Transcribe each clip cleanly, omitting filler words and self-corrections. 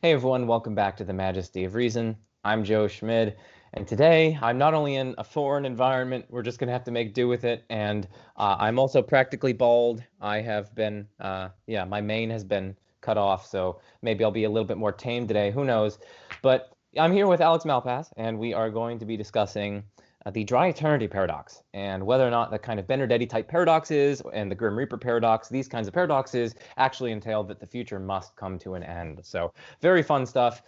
Hey everyone, welcome back to the Majesty of Reason. I'm Joe Schmid, and today I'm not only in a foreign environment, we're just going to have to make do with it, and I'm also practically bald. I have been, my mane has been cut off, so maybe I'll be a little bit more tame today, who knows. But I'm here with Alex Malpass, and we are going to be discussing the dry eternity paradox and whether or not the kind of Benardete type paradoxes and the Grim Reaper paradox, these kinds of paradoxes actually entail that the future must come to an end. So very fun stuff.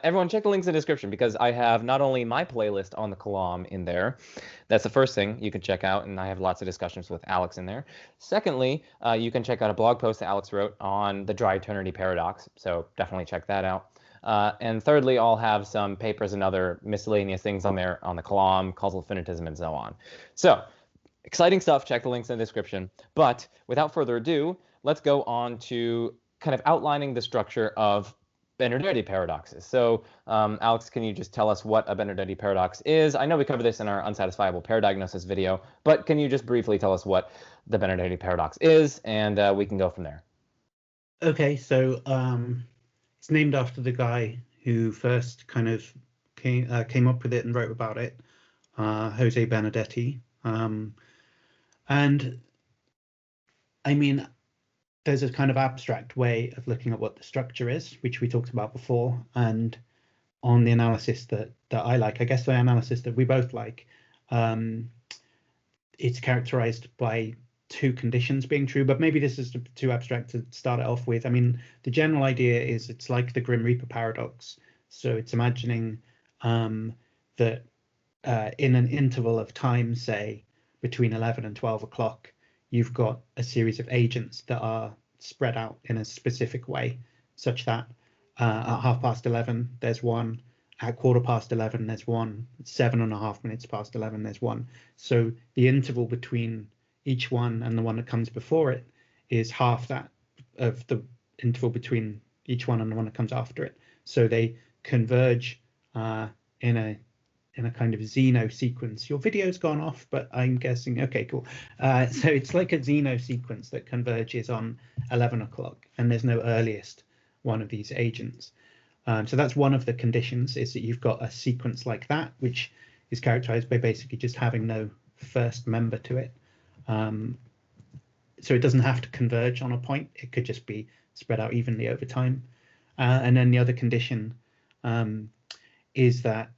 Everyone check the links in the description because I have not only my playlist on the Kalam in there. That's the first thing you can check out, and I have lots of discussions with Alex in there. Secondly, you can check out a blog post that Alex wrote on the dry eternity paradox, so definitely check that out. And thirdly, I'll have some papers and other miscellaneous things on there on the Kalam, causal finitism, and so on. So exciting stuff. Check the links in the description. But without further ado, let's go on to kind of outlining the structure of Benardete paradoxes. So, Alex, can you just tell us what a Benardete paradox is? I know we covered this in our unsatisfiable paradiagnosis video, but can you just briefly tell us what the Benardete paradox is, and we can go from there. Okay, so it's named after the guy who first kind of came up with it and wrote about it, Jose Benardete. And I mean, there's a kind of abstract way of looking at what the structure is, which we talked about before, and on the analysis that I like, I guess the analysis that we both like, it's characterized by two conditions being true, but maybe this is too abstract to start it off with. I mean, the general idea is it's like the Grim Reaper paradox. So it's imagining that in an interval of time, say between 11 and 12 o'clock, you've got a series of agents that are spread out in a specific way, such that at 11:30, there's one, at 11:15, there's one, 7.5 minutes past 11, there's one. So the interval between each one and the one that comes before it is half that of the interval between each one and the one that comes after it. So they converge in a kind of Zeno sequence. Your video's gone off, but I'm guessing, okay, cool. So it's like a Zeno sequence that converges on 11 o'clock, and there's no earliest one of these agents. So that's one of the conditions, is that you've got a sequence like that, which is characterized by basically just having no first member to it. So it doesn't have to converge on a point. It could just be spread out evenly over time. And then the other condition is that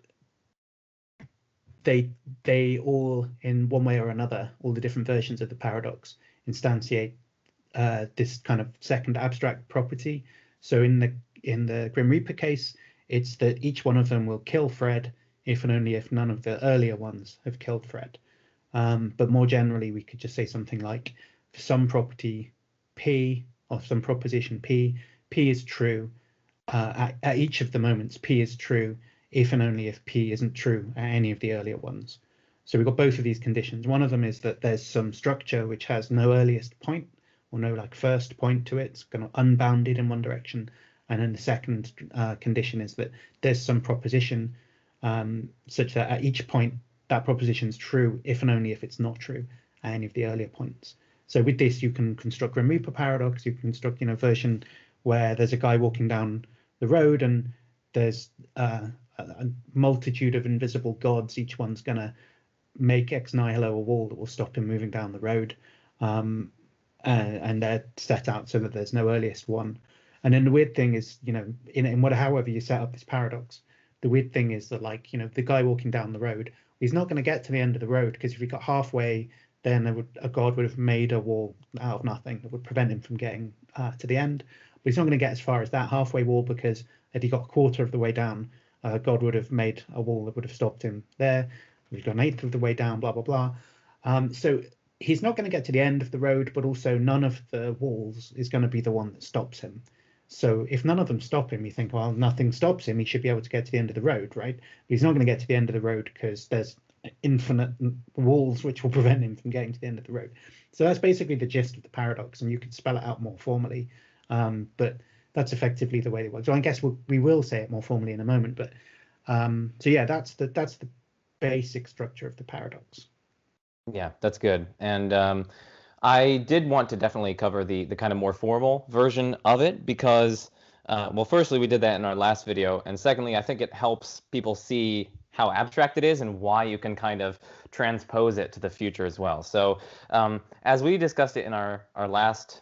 they all, in one way or another, all the different versions of the paradox instantiate this kind of second abstract property. So in the Grim Reaper case, it's that each one of them will kill Fred if and only if none of the earlier ones have killed Fred. But more generally, we could just say something like, for some property P, or some proposition P is true at each of the moments. P is true if and only if P isn't true at any of the earlier ones. So we've got both of these conditions. One of them is that there's some structure which has no earliest point, or no like first point to it. It's kind of unbounded in one direction. And then the second condition is that there's some proposition such that at each point that proposition is true if and only if it's not true at any of the earlier points. So with this, you can construct Grim Reaper paradox. You can construct, a version where there's a guy walking down the road and there's a multitude of invisible gods. Each one's going to make ex nihilo a wall that will stop him moving down the road. And they're set out so that there's no earliest one. And then the weird thing is, however you set up this paradox, the weird thing is that, the guy walking down the road, he's not going to get to the end of the road, because if he got halfway, then a god would have made a wall out of nothing that would prevent him from getting to the end. But he's not going to get as far as that halfway wall, because if he got a quarter of the way down, God would have made a wall that would have stopped him there. We've got an eighth of the way down, blah, blah, blah. So he's not going to get to the end of the road, but also none of the walls is going to be the one that stops him. So if none of them stop him, you think, well, nothing stops him. He should be able to get to the end of the road, right? But he's not going to get to the end of the road because there's infinite walls which will prevent him from getting to the end of the road. So that's basically the gist of the paradox, and you could spell it out more formally, but that's effectively the way it works. So I guess we will say it more formally in a moment. But so yeah, that's the basic structure of the paradox. Yeah, that's good. And I did want to definitely cover the kind of more formal version of it because, well, firstly, we did that in our last video. And secondly, I think it helps people see how abstract it is and why you can kind of transpose it to the future as well. So as we discussed it in our last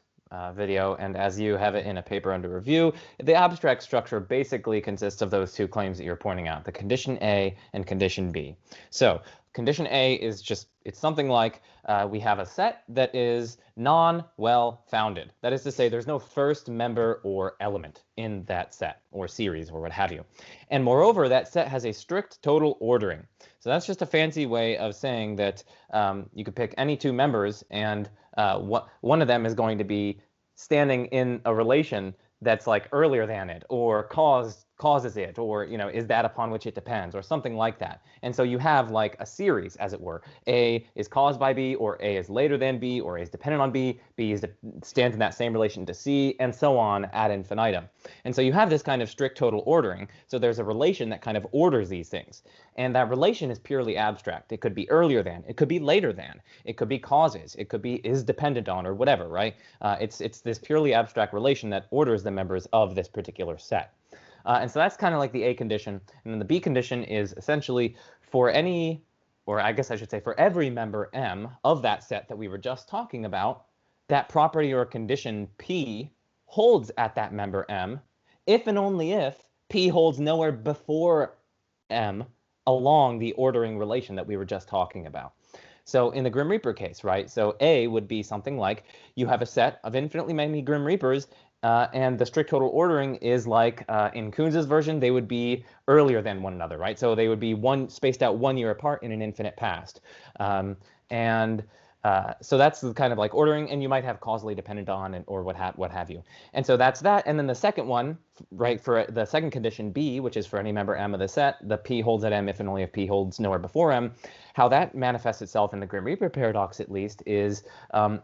video, and as you have it in a paper under review, the abstract structure basically consists of those two claims that you're pointing out, the condition A and condition B. So condition A is just, it's something like we have a set that is non-well-founded. That is to say, there's no first member or element in that set or series or what have you. And moreover, that set has a strict total ordering. So that's just a fancy way of saying that you could pick any two members and one of them is going to be standing in a relation that's like earlier than it, or causes it, or is that upon which it depends, or something like that. And so you have like a series, as it were. A is caused by B, or A is later than B, or A is dependent on B. B stands in that same relation to C, and so on ad infinitum. And so you have this kind of strict total ordering. So there's a relation that kind of orders these things. And that relation is purely abstract. It could be earlier than, it could be later than, it could be causes, it could be is dependent on, or whatever, right? It's this purely abstract relation that orders the members of this particular set. And so that's kind of like the A condition. And then the B condition is essentially for any, or I guess I should say for every member M of that set that we were just talking about, that property or condition P holds at that member M, if and only if P holds nowhere before M along the ordering relation that we were just talking about. So in the Grim Reaper case, right, so A would be something like you have a set of infinitely many Grim Reapers, and the strict total ordering is like in Kunz's version, they would be earlier than one another, right? So they would be spaced out 1 year apart in an infinite past. So that's the kind of like ordering, and you might have causally dependent on or what have you. And so that's that. And then the second one, right, for the second condition B, which is for any member M of the set, the P holds at M if and only if P holds nowhere before M. How that manifests itself in the Grim Reaper paradox, at least, is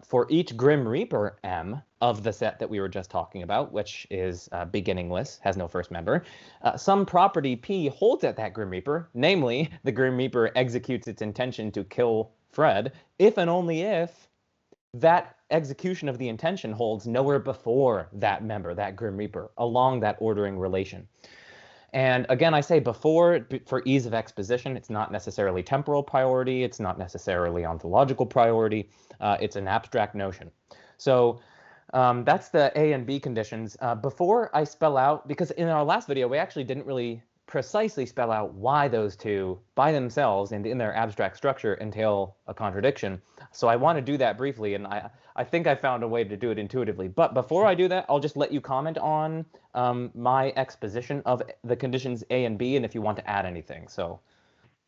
for each Grim Reaper M of the set that we were just talking about, which is beginningless, has no first member, some property P holds at that Grim Reaper, namely the Grim Reaper executes its intention to kill Fred, if and only if that execution of the intention holds nowhere before that member, that Grim Reaper, along that ordering relation. And again, I say before for ease of exposition. It's not necessarily temporal priority. It's not necessarily ontological priority. It's an abstract notion. So that's the A and B conditions. Before I spell out, because in our last video, we actually didn't really precisely spell out why those two by themselves and in their abstract structure entail a contradiction. So I want to do that briefly, and I think I found a way to do it intuitively. But before I do that, I'll just let you comment on my exposition of the conditions A and B, and if you want to add anything. So.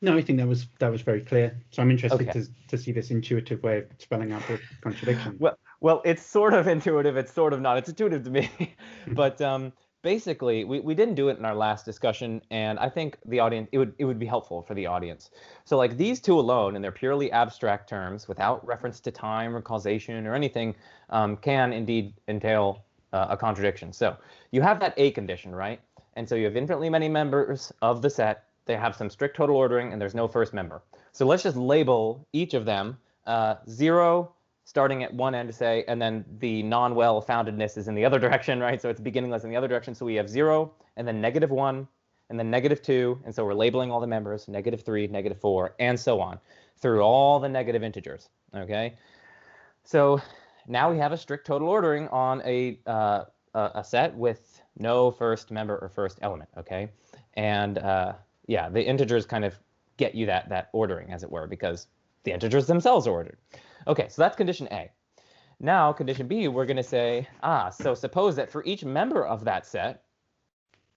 No, I think that was very clear. So I'm interested Okay. to see this intuitive way of spelling out the contradiction. Well, it's sort of intuitive. It's sort of not. It's intuitive to me, but basically, we didn't do it in our last discussion, and I think the audience it would be helpful for the audience. So like these two alone, in their purely abstract terms, without reference to time or causation or anything, can indeed entail a contradiction. So you have that A condition, right? And so you have infinitely many members of the set. They have some strict total ordering, and there's no first member. So let's just label each of them 0, starting at one end, say, and then the non-well-foundedness is in the other direction, right? So it's beginningless in the other direction. So we have 0, and then -1, and then -2, and so we're labeling all the members, -3, -4, and so on, through all the negative integers, okay? So now we have a strict total ordering on a set with no first member or first element, okay? And yeah, the integers kind of get you that ordering, as it were, because the integers themselves are ordered. Okay, so that's condition A. Now, condition B, we're going to say, so suppose that for each member of that set,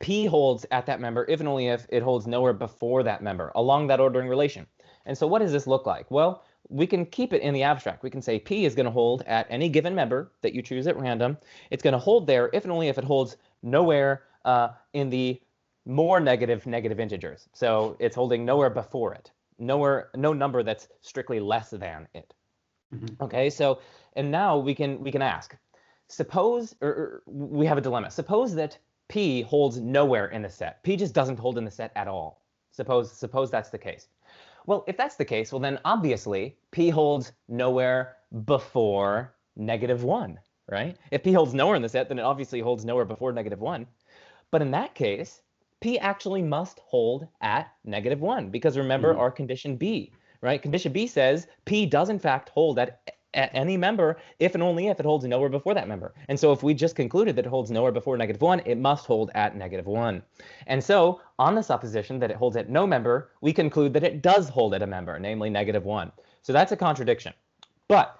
P holds at that member if and only if it holds nowhere before that member along that ordering relation. And so what does this look like? Well, we can keep it in the abstract. We can say P is going to hold at any given member that you choose at random. It's going to hold there if and only if it holds nowhere in the more negative integers. So it's holding nowhere before it. No number that's strictly less than it. Mm-hmm. Okay, so and now we can ask, suppose, or we have a dilemma. Suppose that P holds nowhere in the set. P just doesn't hold in the set at all. Suppose that's the case. Well, if that's the case, well then obviously P holds nowhere before -1, right? If P holds nowhere in the set, then it obviously holds nowhere before -1. But in that case, P actually must hold at -1 because remember our condition B, right? Condition B says P does in fact hold at any member if and only if it holds nowhere before that member. And so if we just concluded that it holds nowhere before -1, it must hold at -1. And so on the supposition that it holds at no member, we conclude that it does hold at a member, namely -1. So that's a contradiction. But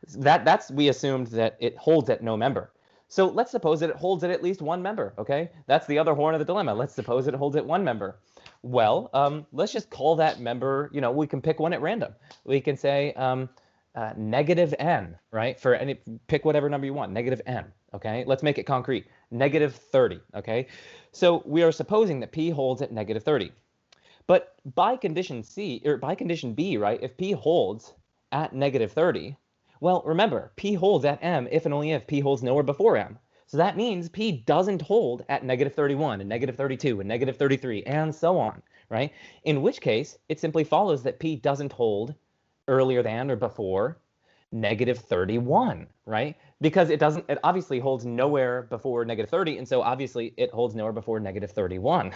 that's we assumed that it holds at no member. So let's suppose that it holds at least one member, okay? That's the other horn of the dilemma. Let's suppose it holds at one member. Well, let's just call that member, we can pick one at random. We can say -n, right? For any, pick whatever number you want, -n, okay? Let's make it concrete, -30, okay? So we are supposing that P holds at -30. But by condition C, or by condition B, right, if P holds at -30, well, remember, P holds at M if and only if P holds nowhere before M. So that means P doesn't hold at -31 and -32 and -33 and so on, right? In which case, it simply follows that P doesn't hold earlier than or before -31, right? Because it obviously holds nowhere before -30, and so obviously it holds nowhere before -31.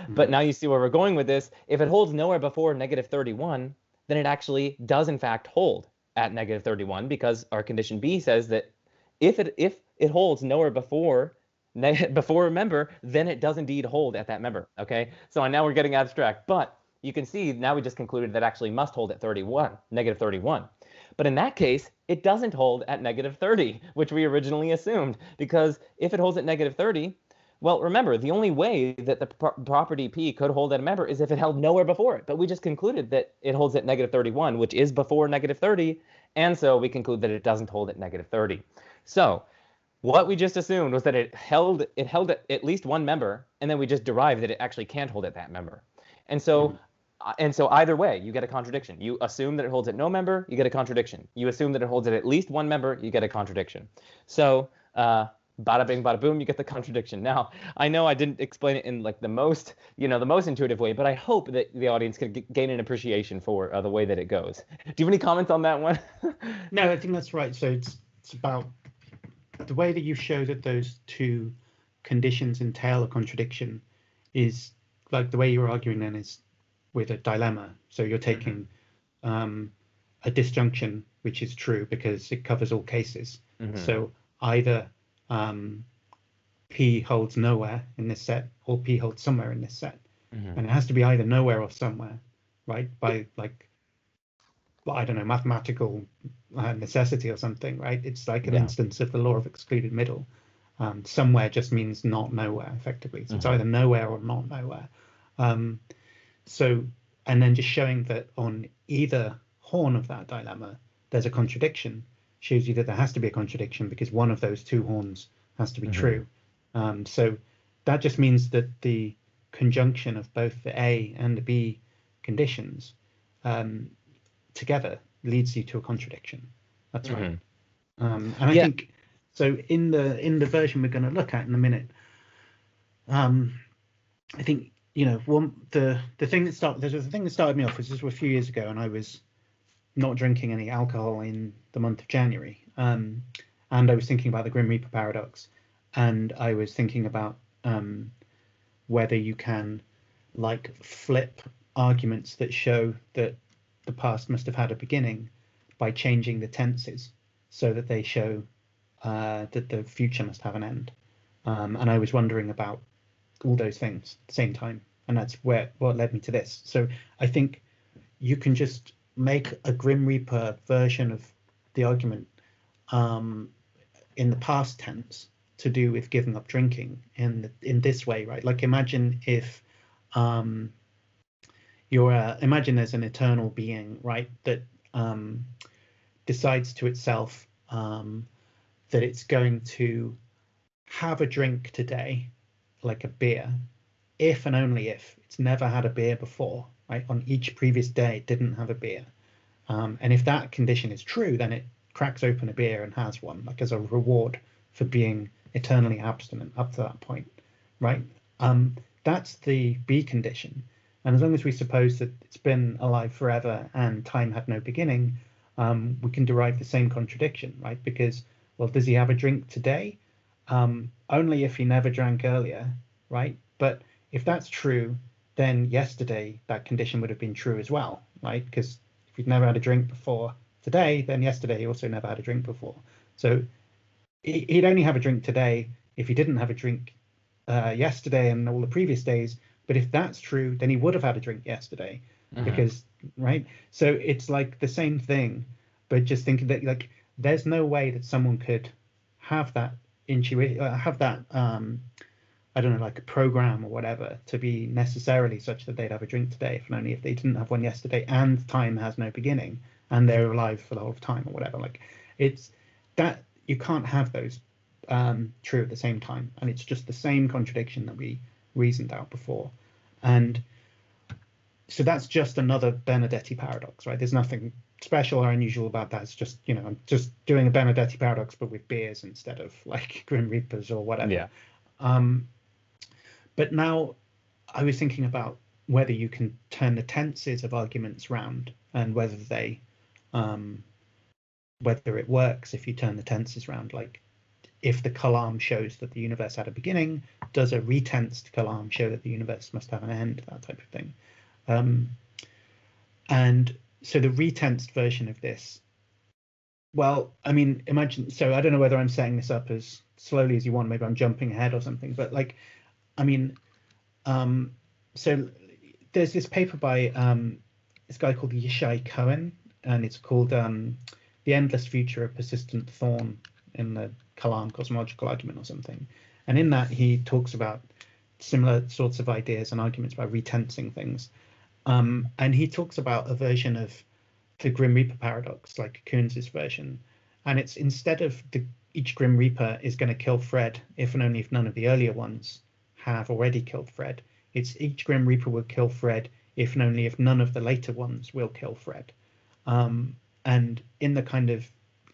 But now you see where we're going with this. If it holds nowhere before -31, then it actually does in fact hold at -31 because our condition B says that if it holds nowhere before a member, then it does indeed hold at that member. Okay, so now we're getting abstract, but you can see now we just concluded that actually must hold at -31. But in that case, it doesn't hold at -30, which we originally assumed, because if it holds at -30, well, remember, the only way that the property P could hold at a member is if it held nowhere before it. But we just concluded that it holds at -31, which is before -30. And so we conclude that it doesn't hold at -30. So what we just assumed was that it held at least one member, and then we just derived that it actually can't hold at that member. And so either way, you get a contradiction. You assume that it holds at no member, you get a contradiction. You assume that it holds at least one member, you get a contradiction. So bada bing, bada boom, you get the contradiction. Now, I know I didn't explain it in like the most intuitive way, but I hope that the audience can gain an appreciation for the way that it goes. Do you have any comments on that one? No, I think that's right. So it's about the way that you show that those two conditions entail a contradiction is like the way you're arguing then is with a dilemma. So you're taking a disjunction, which is true because it covers all cases. So either P holds nowhere in this set or P holds somewhere in this set. And it has to be either nowhere or somewhere, right? By like, I don't know, mathematical necessity or something, right? It's like an instance of the law of excluded middle. Somewhere just means not nowhere, effectively. So it's either nowhere or not nowhere. So, and then just showing that on either horn of that dilemma, there's a contradiction, shows you that there has to be a contradiction because one of those two horns has to be true. So that just means that the conjunction of both the A and the B conditions together leads you to a contradiction. That's right. And I think so in the version we're going to look at in a minute, I think the thing that started me off was this was a few years ago, and I was not drinking any alcohol in the month of January, and I was thinking about the Grim Reaper paradox, and I was thinking about whether you can like flip arguments that show that the past must have had a beginning by changing the tenses so that they show that the future must have an end. And I was wondering about all those things at the same time, and that's what led me to this. So I think you can just make a Grim Reaper version of the argument in the past tense to do with giving up drinking in this way, right? Like imagine if imagine there's an eternal being, right, that decides to itself that it's going to have a drink today, like a beer, if and only if it's never had a beer before, right? On each previous day, it didn't have a beer. And if that condition is true, then it cracks open a beer and has one, like as a reward for being eternally abstinent up to that point, right? That's the B condition. And as long as we suppose that it's been alive forever and time had no beginning, we can derive the same contradiction, right? Because, well, does he have a drink today? Only if he never drank earlier, right? But if that's true, then yesterday that condition would have been true as well, right? Because if he'd never had a drink before today, then yesterday he also never had a drink before. So he'd only have a drink today if he didn't have a drink yesterday and all the previous days. But if that's true, then he would have had a drink yesterday, because, right? So it's like the same thing, but just thinking that, like, there's no way that someone could have that intuition, have that I don't know, like a program or whatever, to be necessarily such that they'd have a drink today, if and only if they didn't have one yesterday, and time has no beginning, and they're alive for the whole of time or whatever. Like, it's that you can't have those true at the same time, and it's just the same contradiction that we reasoned out before. And so that's just another Benardete paradox, right? There's nothing special or unusual about that. It's just, you know, I'm just doing a Benardete paradox, but with beers instead of like Grim Reapers or whatever. Yeah. But now I was thinking about whether you can turn the tenses of arguments round, and whether they, whether it works if you turn the tenses round. Like, if the Kalam shows that the universe had a beginning, does a retensed Kalam show that the universe must have an end? That type of thing. And so the retensed version of this, well, I mean, imagine, so I don't know whether I'm setting this up as slowly as you want, maybe I'm jumping ahead or something, but like, I mean, so there's this paper by this guy called Yishai Cohen, and it's called The Endless Future of Persistent Thorn in the Kalam Cosmological Argument or something. And in that, he talks about similar sorts of ideas and arguments about retensing things. And he talks about a version of the Grim Reaper paradox, like Kuhn's version. And it's, instead of each Grim Reaper is going to kill Fred if and only if none of the earlier ones have already killed Fred. It's each Grim Reaper will kill Fred if and only if none of the later ones will kill Fred. And in the kind of,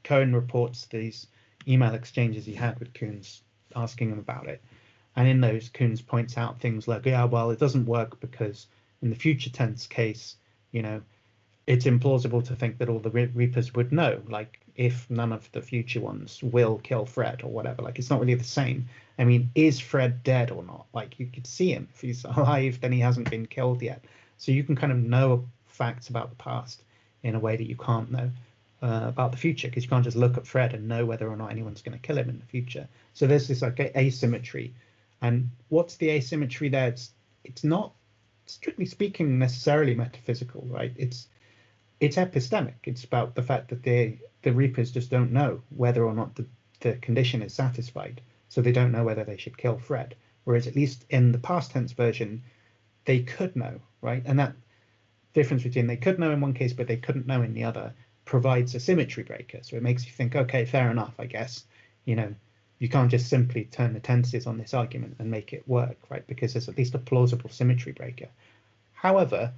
Cohen reports these email exchanges he had with Kuhn's, asking him about it. And in those, Kuhn's points out things like, yeah, well, it doesn't work because in the future tense case, you know, it's implausible to think that all the Reapers would know, like, if none of the future ones will kill Fred or whatever. Like, it's not really the same. I mean, is Fred dead or not? Like, you could see him. If he's alive, then he hasn't been killed yet. So you can kind of know facts about the past in a way that you can't know about the future, because you can't just look at Fred and know whether or not anyone's going to kill him in the future. So there's this like asymmetry. And what's the asymmetry there? It's not, strictly speaking, necessarily metaphysical, right? It's epistemic. It's about the fact that the Reapers just don't know whether or not the condition is satisfied. So they don't know whether they should kill Fred. Whereas at least in the past tense version, they could know, right? And that difference between they could know in one case, but they couldn't know in the other, provides a symmetry breaker. So it makes you think, okay, fair enough, I guess, you know, you can't just simply turn the tenses on this argument and make it work, right? Because there's at least a plausible symmetry breaker. However,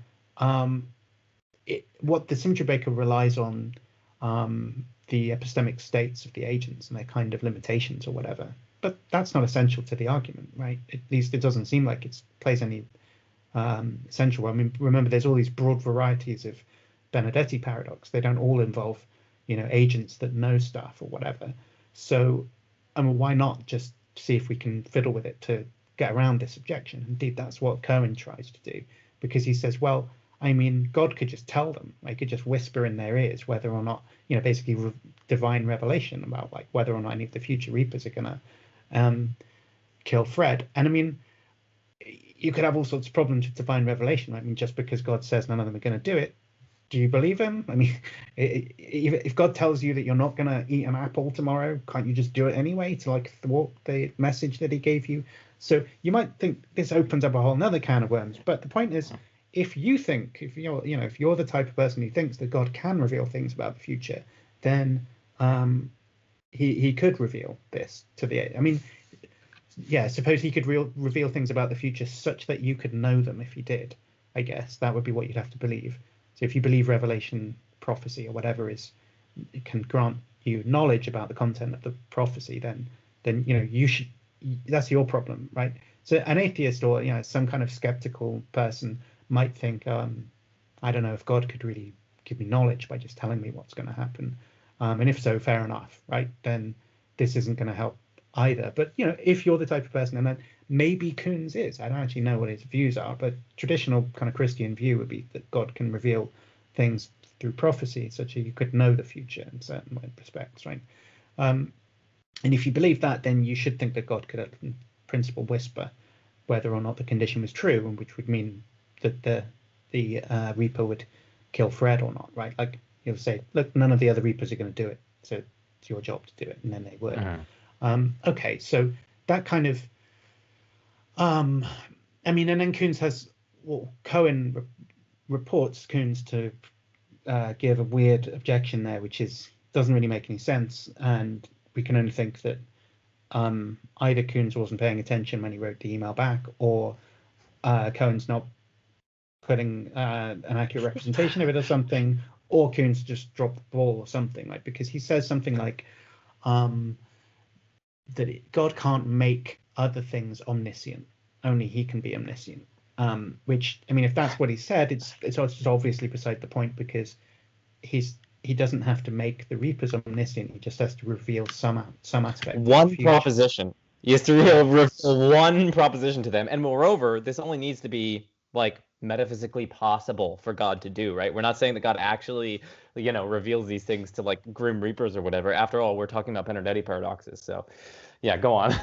what the symmetry breaker relies on, the epistemic states of the agents and their kind of limitations or whatever. But that's not essential to the argument, right? At least it doesn't seem like it plays any essential. I mean, remember, there's all these broad varieties of Benardete paradox. They don't all involve, you know, agents that know stuff or whatever. So, I mean, why not just see if we can fiddle with it to get around this objection? Indeed, that's what Cohen tries to do, because he says, well, I mean, God could just tell them. He could just whisper in their ears whether or not, you know, basically divine revelation about like whether or not any of the future Reapers are going to kill Fred. And I mean, you could have all sorts of problems with divine revelation. Right? I mean, just because God says none of them are going to do it, do you believe him? I mean, if God tells you that you're not going to eat an apple tomorrow, can't you just do it anyway to like thwart the message that he gave you? So you might think this opens up a whole nother can of worms. But the point is, if you think, if you're, you know, if you're the type of person who thinks that God can reveal things about the future, then he could reveal this to the, I mean, yeah, suppose he could reveal things about the future such that you could know them if he did. I guess that would be what you'd have to believe. So if you believe revelation, prophecy, or whatever is, it can grant you knowledge about the content of the prophecy, then you know, you should, that's your problem, right? So an atheist, or, you know, some kind of skeptical person, might think, I don't know if God could really give me knowledge by just telling me what's going to happen. And if so, fair enough, right? Then this isn't going to help either. But if you're the type of person, and then maybe Kuhn's is, I don't actually know what his views are, but traditional kind of Christian view would be that God can reveal things through prophecy, such as you could know the future in certain respects, right? And if you believe that, then you should think that God could, in principle, whisper whether or not the condition was true, and which would mean that the Reaper would kill Fred or not, right? Like he'll say, look, none of the other Reapers are going to do it, so it's your job to do it, and then they would. Okay, so that kind of, and then Coons has, well, Cohen reports Coons to give a weird objection there, which doesn't really make any sense, and we can only think that either Coons wasn't paying attention when he wrote the email back, or Cohen's not putting an accurate representation of it or something, or Coons just dropped the ball or something, like, because he says something like that God can't make other things omniscient, only he can be omniscient. Which, if that's what he said, it's obviously beside the point, because he doesn't have to make the Reapers omniscient. He just has to reveal some aspect. One proposition. He has to reveal one proposition to them, and moreover, this only needs to be like metaphysically possible for God to do, right? We're not saying that God actually, reveals these things to like Grim Reapers or whatever. After all, we're talking about Benardete Paradoxes, so yeah, go on.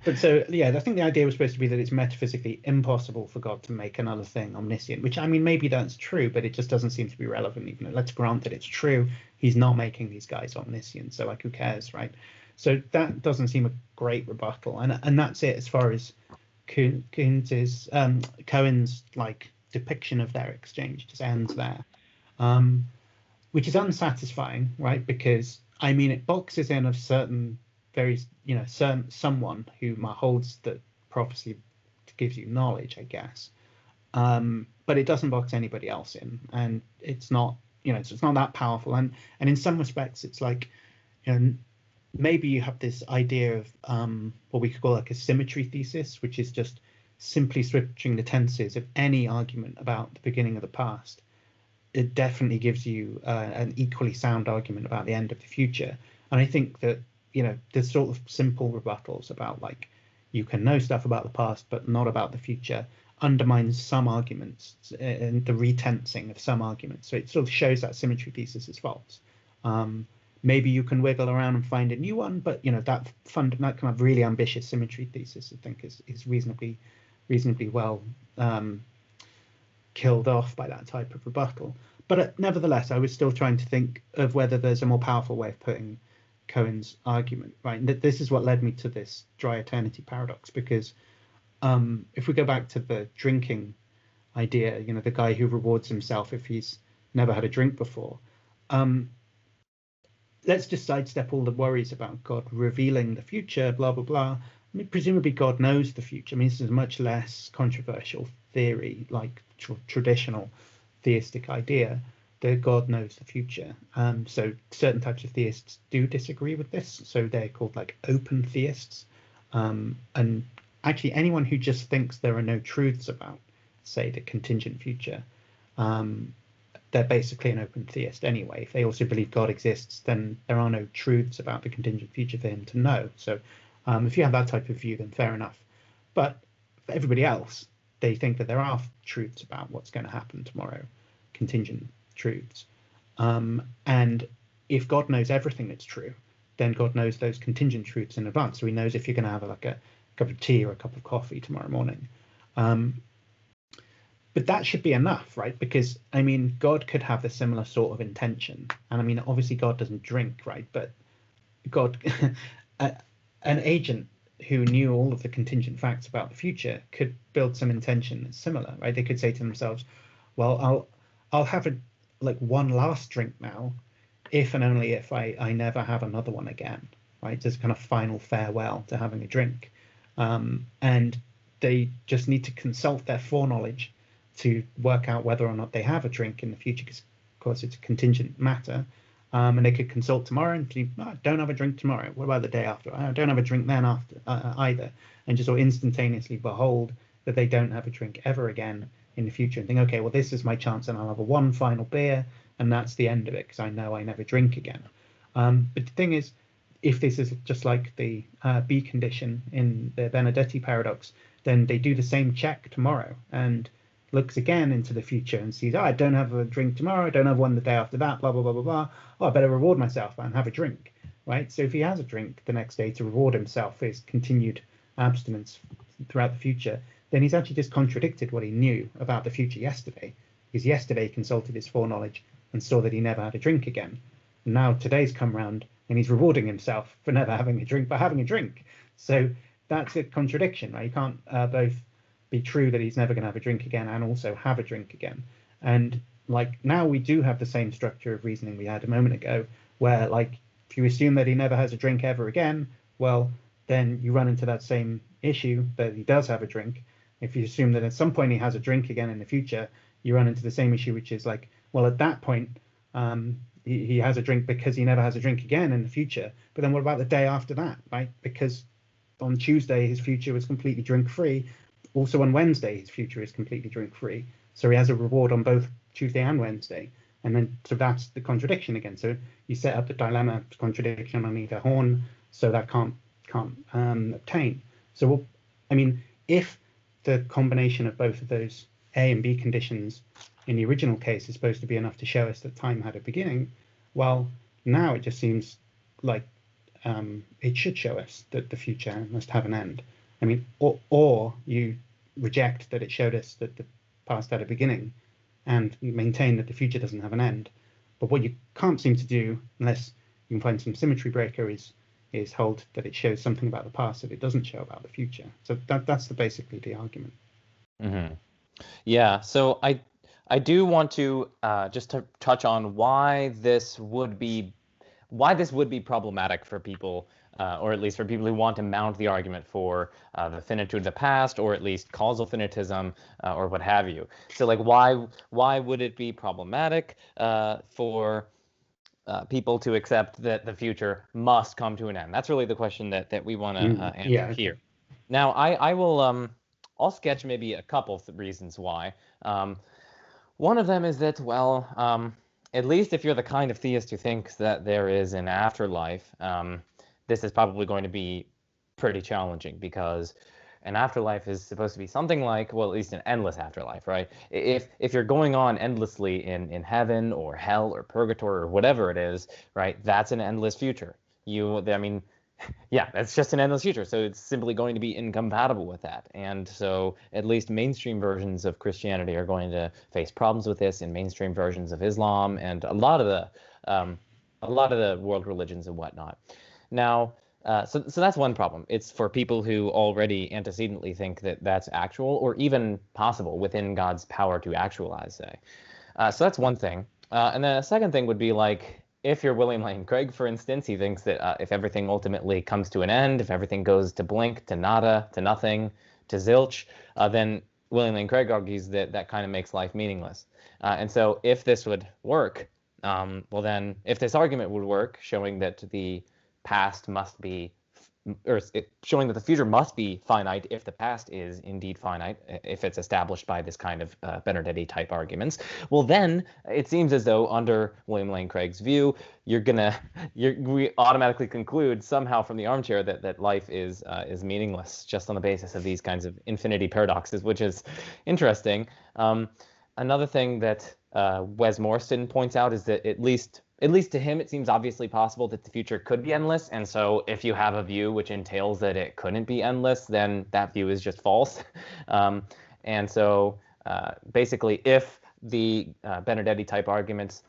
But so, yeah, I think the idea was supposed to be that it's metaphysically impossible for God to make another thing omniscient, which, maybe that's true, but it just doesn't seem to be relevant. Even let's grant that it's true. He's not making these guys omniscient, so like, who cares, right? So that doesn't seem a great rebuttal. And that's it as far as Cohen's like depiction of their exchange just ends there, which is unsatisfying, right? Because, it boxes in a certain someone who holds that prophecy gives you knowledge, I guess, but it doesn't box anybody else in, and it's not it's not that powerful, and in some respects it's like, maybe you have this idea of what we could call like a symmetry thesis, which is just simply switching the tenses of any argument about the beginning of the past. It definitely gives you an equally sound argument about the end of the future. And I think that there's sort of simple rebuttals about, like, you can know stuff about the past but not about the future, undermines some arguments and the retensing of some arguments. So it sort of shows that symmetry thesis is false. Maybe you can wiggle around and find a new one, but that kind of really ambitious symmetry thesis, I think, is reasonably well killed off by that type of rebuttal. But nevertheless, I was still trying to think of whether there's a more powerful way of putting Cohen's argument, right? And this is what led me to this dry eternity paradox, because if we go back to the drinking idea, the guy who rewards himself if he's never had a drink before, let's just sidestep all the worries about God revealing the future, blah, blah, blah. Presumably God knows the future. This is a much less controversial theory, like traditional theistic idea, that God knows the future. So certain types of theists do disagree with this. So they're called like open theists. And actually anyone who just thinks there are no truths about, say, the contingent future, they're basically an open theist anyway. If they also believe God exists, then there are no truths about the contingent future for him to know. So if you have that type of view, then fair enough. But for everybody else, they think that there are truths about what's going to happen tomorrow, contingent truths. And if God knows everything that's true, then God knows those contingent truths in advance. So he knows if you're going to have like a cup of tea or a cup of coffee tomorrow morning. But that should be enough, right? Because, God could have a similar sort of intention. And obviously God doesn't drink, right? But God, an agent who knew all of the contingent facts about the future could build some intention that's similar, right? They could say to themselves, well, I'll have one last drink now, if and only if I never have another one again, right? Just kind of final farewell to having a drink. And they just need to consult their foreknowledge to work out whether or not they have a drink in the future, because of course it's a contingent matter. And they could consult tomorrow and see, I don't have a drink tomorrow. What about the day after? I don't have a drink then after either. And just sort of instantaneously behold that they don't have a drink ever again, in the future and think, okay, well, this is my chance, and I'll have a one final beer, and that's the end of it, because I know I never drink again. But the thing is, if this is just like the B condition in the Benardete paradox, then they do the same check tomorrow and looks again into the future and sees, oh, I don't have a drink tomorrow, I don't have one the day after that, blah, blah, blah, blah, blah. Oh, I better reward myself and have a drink, right? So if he has a drink the next day to reward himself for his continued abstinence throughout the future, then he's actually just contradicted what he knew about the future yesterday, because yesterday he consulted his foreknowledge and saw that he never had a drink again. And now today's come round and he's rewarding himself for never having a drink by having a drink. So that's a contradiction, right? You can't both be true that he's never going to have a drink again and also have a drink again. And like now we do have the same structure of reasoning we had a moment ago, where like if you assume that he never has a drink ever again, well, then you run into that same issue that he does have a drink. If you assume that at some point he has a drink again in the future, you run into the same issue, which is like, well, at that point, he has a drink because he never has a drink again in the future. But then what about the day after that, right? Because on Tuesday, his future was completely drink-free. Also on Wednesday, his future is completely drink-free. So he has a reward on both Tuesday and Wednesday. And then, so that's the contradiction again. So you set up the dilemma contradiction on either horn, so that can't obtain. So, well, I mean, if the combination of both of those A and B conditions in the original case is supposed to be enough to show us that time had a beginning, well, now it just seems like it should show us that the future must have an end. I mean, or you reject that it showed us that the past had a beginning and you maintain that the future doesn't have an end. But what you can't seem to do, unless you can find some symmetry breaker, is hold that it shows something about the past that it doesn't show about the future. So that's basically the argument. Mm-hmm. Yeah, so I do want to just to touch on why this would be problematic for people, or at least for people who want to mount the argument for the finitude of the past, or at least causal finitism, or what have you. So, like, why would it be problematic for people to accept that the future must come to an end? That's really the question that we want to answer here. Now, I will I'll sketch maybe a couple of reasons why. One of them is that, well, at least if you're the kind of theist who thinks that there is an afterlife, this is probably going to be pretty challenging, because an afterlife is supposed to be something like, well, at least an endless afterlife, right? If you're going on endlessly in heaven or hell or purgatory or whatever it is, right, that's an endless future. I mean, yeah, that's just an endless future. So it's simply going to be incompatible with that. And so at least mainstream versions of Christianity are going to face problems with this, and mainstream versions of Islam and a lot of the world religions and whatnot. Now, so that's one problem. It's for people who already antecedently think that that's actual or even possible within God's power to actualize, say. So that's one thing. And then a second thing would be, like, if you're William Lane Craig, for instance, he thinks that if everything ultimately comes to an end, if everything goes to blink, to nada, to nothing, to zilch, then William Lane Craig argues that that kind of makes life meaningless. And so if this would work, well then, if this argument would work, showing that the past must be, or showing that the future must be finite if the past is indeed finite, if it's established by this kind of Benardete type arguments, well then it seems as though under William Lane Craig's view, we automatically conclude somehow from the armchair that life is meaningless just on the basis of these kinds of infinity paradoxes, which is interesting. Another thing that Wes Morrison points out is that at least to him, it seems obviously possible that the future could be endless. And so if you have a view which entails that it couldn't be endless, then that view is just false. And so basically, if the Benardete type arguments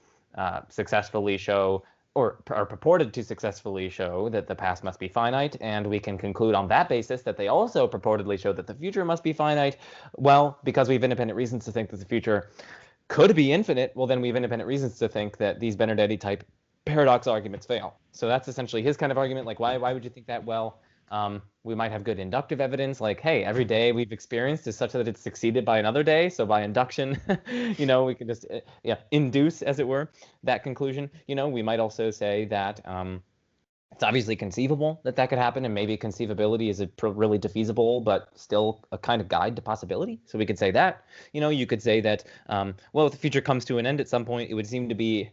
successfully show, or are purported to successfully show, that the past must be finite, and we can conclude on that basis that they also purportedly show that the future must be finite, well, because we have independent reasons to think that the future could be infinite, well, then we have independent reasons to think that these Benardete type paradox arguments fail. So that's essentially his kind of argument. Like, why would you think that? Well, we might have good inductive evidence, like, hey, every day we've experienced is such that it's succeeded by another day. So by induction, we can just induce, as it were, that conclusion. We might also say that It's obviously conceivable that that could happen, and maybe conceivability is really defeasible, but still a kind of guide to possibility. So we could say that. You could say that, well, if the future comes to an end at some point, it would seem to be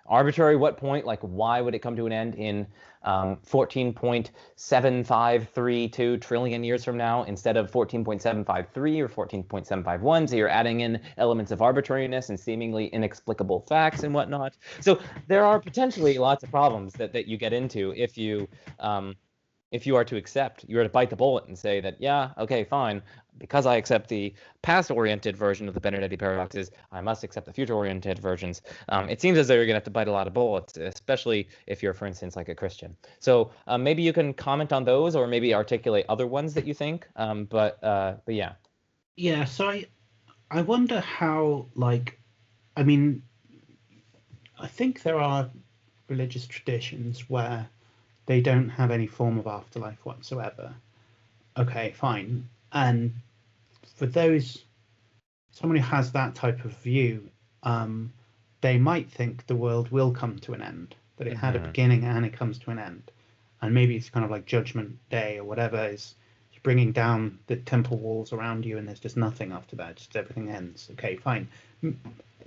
arbitrary. What point? Like, why would it come to an end in 14.7532 trillion years from now instead of 14.753 or 14.751? So you're adding in elements of arbitrariness and seemingly inexplicable facts and whatnot. So there are potentially lots of problems that you get into if you are to accept, you are to bite the bullet and say that, yeah, okay, fine, because I accept the past-oriented version of the Benardete paradoxes, I must accept the future-oriented versions. It seems as though you're going to have to bite a lot of bullets, especially if you're, for instance, like a Christian. So maybe you can comment on those, or maybe articulate other ones that you think. But yeah. Yeah. So I wonder how, like, I mean, I think there are religious traditions where they don't have any form of afterlife whatsoever. Okay, fine. And for someone who has that type of view, they might think the world will come to an end, that it had a beginning and it comes to an end. And maybe it's kind of like Judgment Day or whatever, is bringing down the temple walls around you and there's just nothing after that, just everything ends. Okay, fine.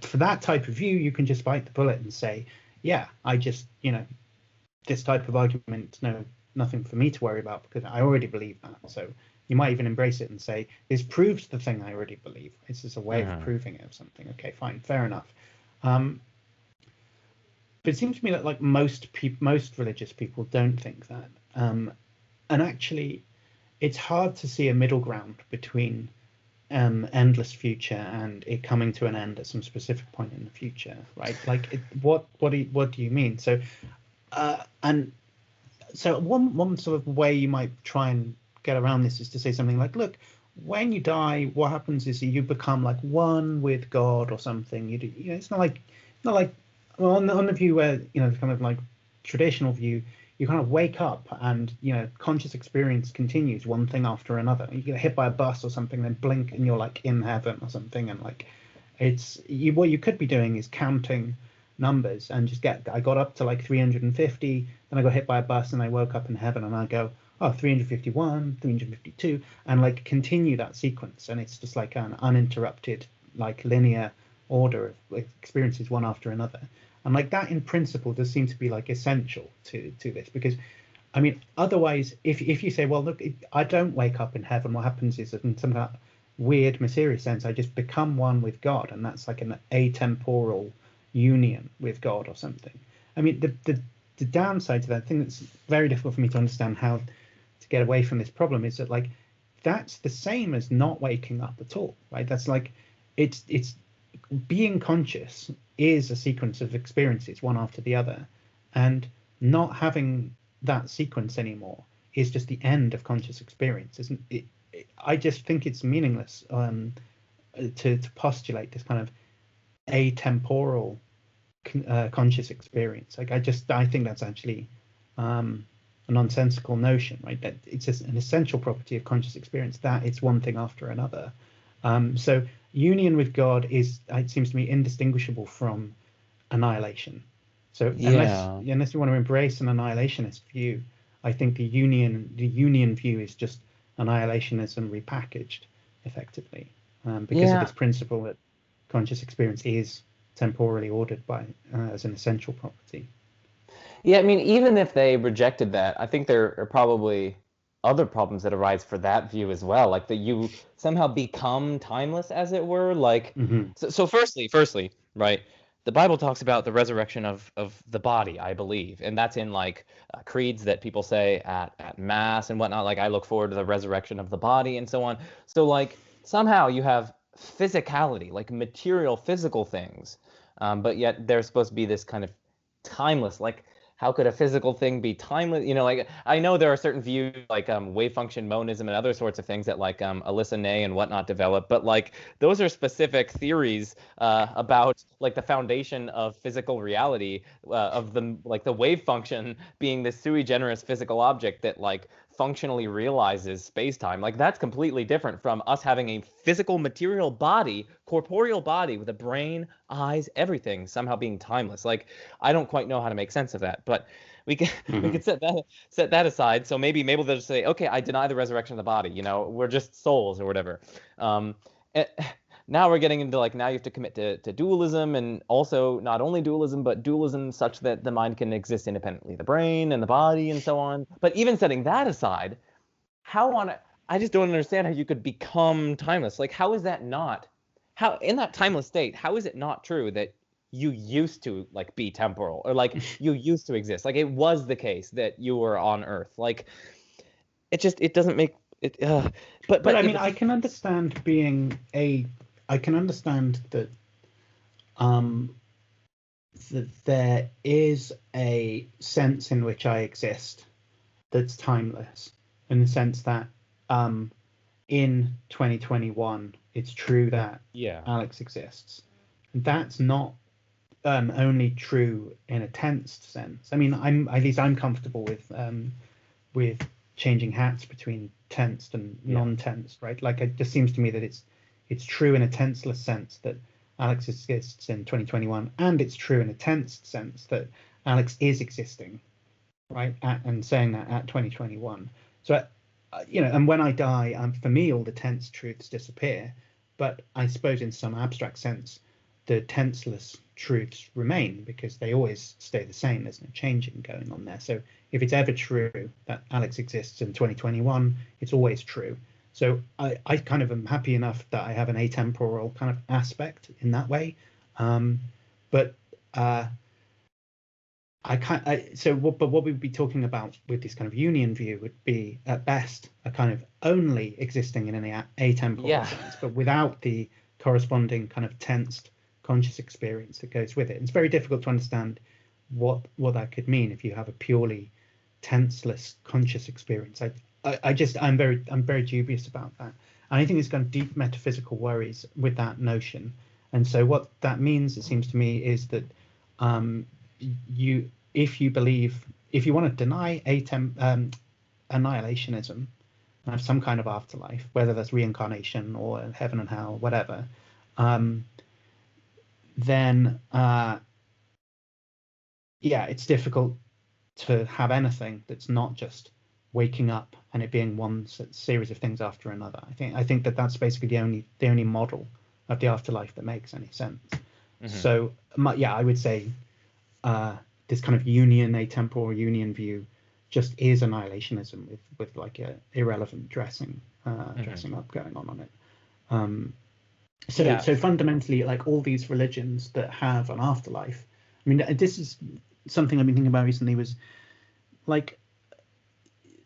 For that type of view, you can just bite the bullet and say, yeah, I just, this type of argument, nothing for me to worry about because I already believe that. So you might even embrace it and say, this proves the thing I already believe. This is a way of proving it of something. Okay, fine, fair enough. But it seems to me that like most religious people don't think that. And actually, it's hard to see a middle ground between endless future and it coming to an end at some specific point in the future, right? Like, what do you mean? So, and so one sort of way you might try and get around this is to say something like, look, when you die, what happens is you become like one with God or something. It's not like well, on the view where kind of like traditional view, you kind of wake up and conscious experience continues one thing after another. You get hit by a bus or something, then blink and you're like in heaven or something, and like what you could be doing is counting numbers and I got up to like 350, then I got hit by a bus and I woke up in heaven, and I go, oh, 351, 352, and like continue that sequence, and it's just like an uninterrupted like linear order of experiences one after another. And like that in principle does seem to be like essential to this, because I mean otherwise if you say, well, look, I don't wake up in heaven, what happens is that in some kind of weird mysterious sense I just become one with God, and that's like an atemporal union with God or something. I mean the downside to that thing that's very difficult for me to understand how to get away from this problem is that like that's the same as not waking up at all, right? That's like it's being conscious is a sequence of experiences one after the other, and not having that sequence anymore is just the end of conscious experience, isn't it? I just think it's meaningless to postulate this kind of atemporal conscious experience. Like I think that's actually a nonsensical notion, right? That it's just an essential property of conscious experience that it's one thing after another. So union with God it seems to me, indistinguishable from annihilation. So unless you want to embrace an annihilationist view, I think the union view is just annihilationism repackaged, effectively, because of this principle that conscious experience is temporally ordered by as an essential property. Yeah, I mean, even if they rejected that, I think there are probably other problems that arise for that view as well, like that you somehow become timeless, as it were. Like, so firstly, right, the Bible talks about the resurrection of the body, I believe, and that's in like creeds that people say at mass and whatnot. Like, I look forward to the resurrection of the body and so on. So like somehow you have physicality, like material, physical things, but yet there's supposed to be this kind of timeless, like how could a physical thing be timeless? Like I know there are certain views like wave function monism and other sorts of things that like Alyssa Ney and whatnot develop, but like those are specific theories about like the foundation of physical reality, of the wave function being this sui generis physical object that like functionally realizes space-time. Like that's completely different from us having a physical material body, corporeal body with a brain, eyes, everything somehow being timeless. Like I don't quite know how to make sense of that. But we could set that aside. So maybe they'll just say, okay, I deny the resurrection of the body. We're just souls or whatever. Eh, Now we're getting into now you have to commit to dualism, and also not only dualism but dualism such that the mind can exist independently of the brain and the body and so on. But even setting that aside, I just don't understand how you could become timeless. How is that not? How in that timeless state, how is it not true that you used to be temporal, or you used to exist? It was the case that you were on Earth. It doesn't make it. But I mean, I can understand that that there is a sense in which I exist that's timeless, in the sense that in 2021 it's true that Alex exists. And that's not only true in a tensed sense. I mean, I'm comfortable with changing hats between tensed and non-tensed, right? It just seems to me that it's true in a tenseless sense that Alex exists in 2021, and it's true in a tensed sense that Alex is existing, right? And saying that at 2021. So, and when I die, for me, all the tense truths disappear. But I suppose in some abstract sense, the tenseless truths remain because they always stay the same. There's no changing going on there. So if it's ever true that Alex exists in 2021, it's always true. So I kind of am happy enough that I have an atemporal kind of aspect in that way. But what we'd be talking about with this kind of union view would be, at best, a kind of only existing in an atemporal sense, but without the corresponding kind of tensed conscious experience that goes with it. And it's very difficult to understand what that could mean if you have a purely tenseless conscious experience. I'm very dubious about that. And I think there's kind of deep metaphysical worries with that notion. And so what that means, it seems to me, is that if you want to deny annihilationism and have some kind of afterlife, whether that's reincarnation or heaven and hell, whatever, then it's difficult to have anything that's not just waking up and it being one series of things after another. I think that's basically the only model of the afterlife that makes any sense. Mm-hmm. So I would say this kind of atemporal union view just is annihilationism with a irrelevant dressing up going on it. So fundamentally, all these religions that have an afterlife, I mean, this is something I've been thinking about recently, was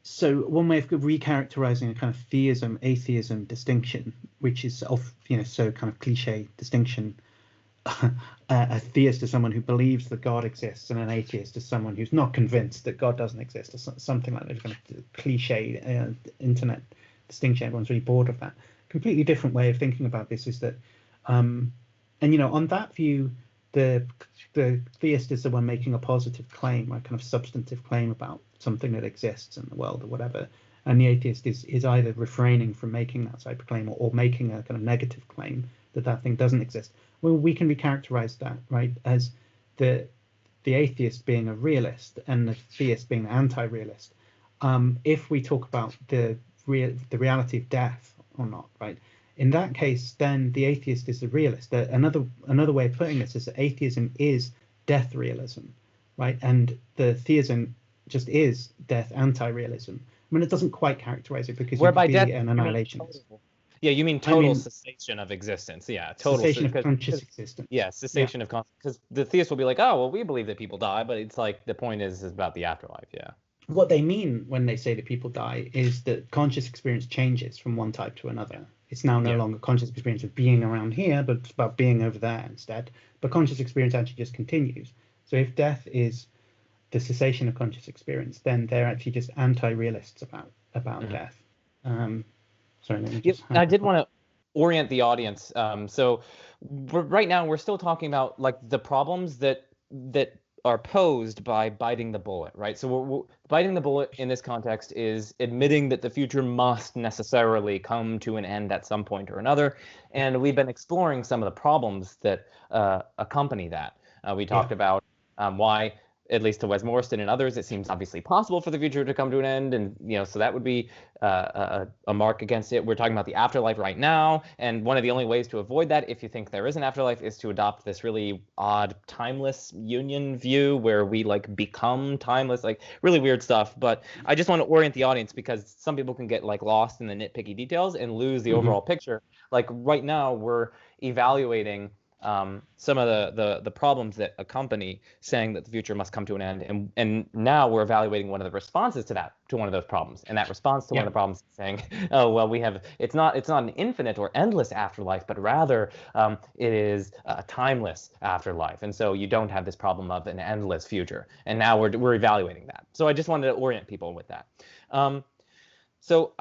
so one way of recharacterizing a kind of theism-atheism distinction, which is so kind of cliche distinction. A theist is someone who believes that God exists, and an atheist is someone who's not convinced that God doesn't exist, or something like that. Kind of cliche internet distinction. Everyone's really bored of that. Completely different way of thinking about this is that, on that view, the theist is the one making a positive claim, a kind of substantive claim about something that exists in the world or whatever, and the atheist is either refraining from making that type of claim or making a kind of negative claim that thing doesn't exist. Well, we can recharacterize that, right, as the atheist being a realist and the theist being an anti-realist. If we talk about the reality of death or not, right, in that case, then the atheist is the realist. Another way of putting this is that atheism is death realism, right, and the theism just is death anti-realism. I mean, it doesn't quite characterize it because you could be an annihilationist. You mean total cessation of existence. Yeah, total cessation of conscious existence. Yeah, cessation of conscious. Because the theist will be like, oh, well, we believe that people die, but it's the point is about the afterlife. Yeah. What they mean when they say that people die is that conscious experience changes from one type to another. It's now no longer conscious experience of being around here, but it's about being over there instead. But conscious experience actually just continues. So if death is the cessation of conscious experience, then they're actually just anti-realists about death. Sorry, I did want to orient the audience. So right now we're still talking about the problems that are posed by biting the bullet, right? So we're biting the bullet in this context is admitting that the future must necessarily come to an end at some point or another, and we've been exploring some of the problems that accompany that. We talked about why at least to Wes Morrison and others, it seems obviously possible for the future to come to an end, and so that would be a mark against it. We're talking about the afterlife right now, and one of the only ways to avoid that, if you think there is an afterlife, is to adopt this really odd timeless union view where we like become timeless, like really weird stuff. But I just want to orient the audience because some people can get like lost in the nitpicky details and lose the overall picture. Like right now, we're evaluating some of the problems that accompany saying that the future must come to an end, and now we're evaluating one of the responses to one of those problems, and that response to one of the problems is saying, oh well, it's not an infinite or endless afterlife, but rather it is a timeless afterlife, and so you don't have this problem of an endless future, and now we're evaluating that. So I just wanted to orient people with that. So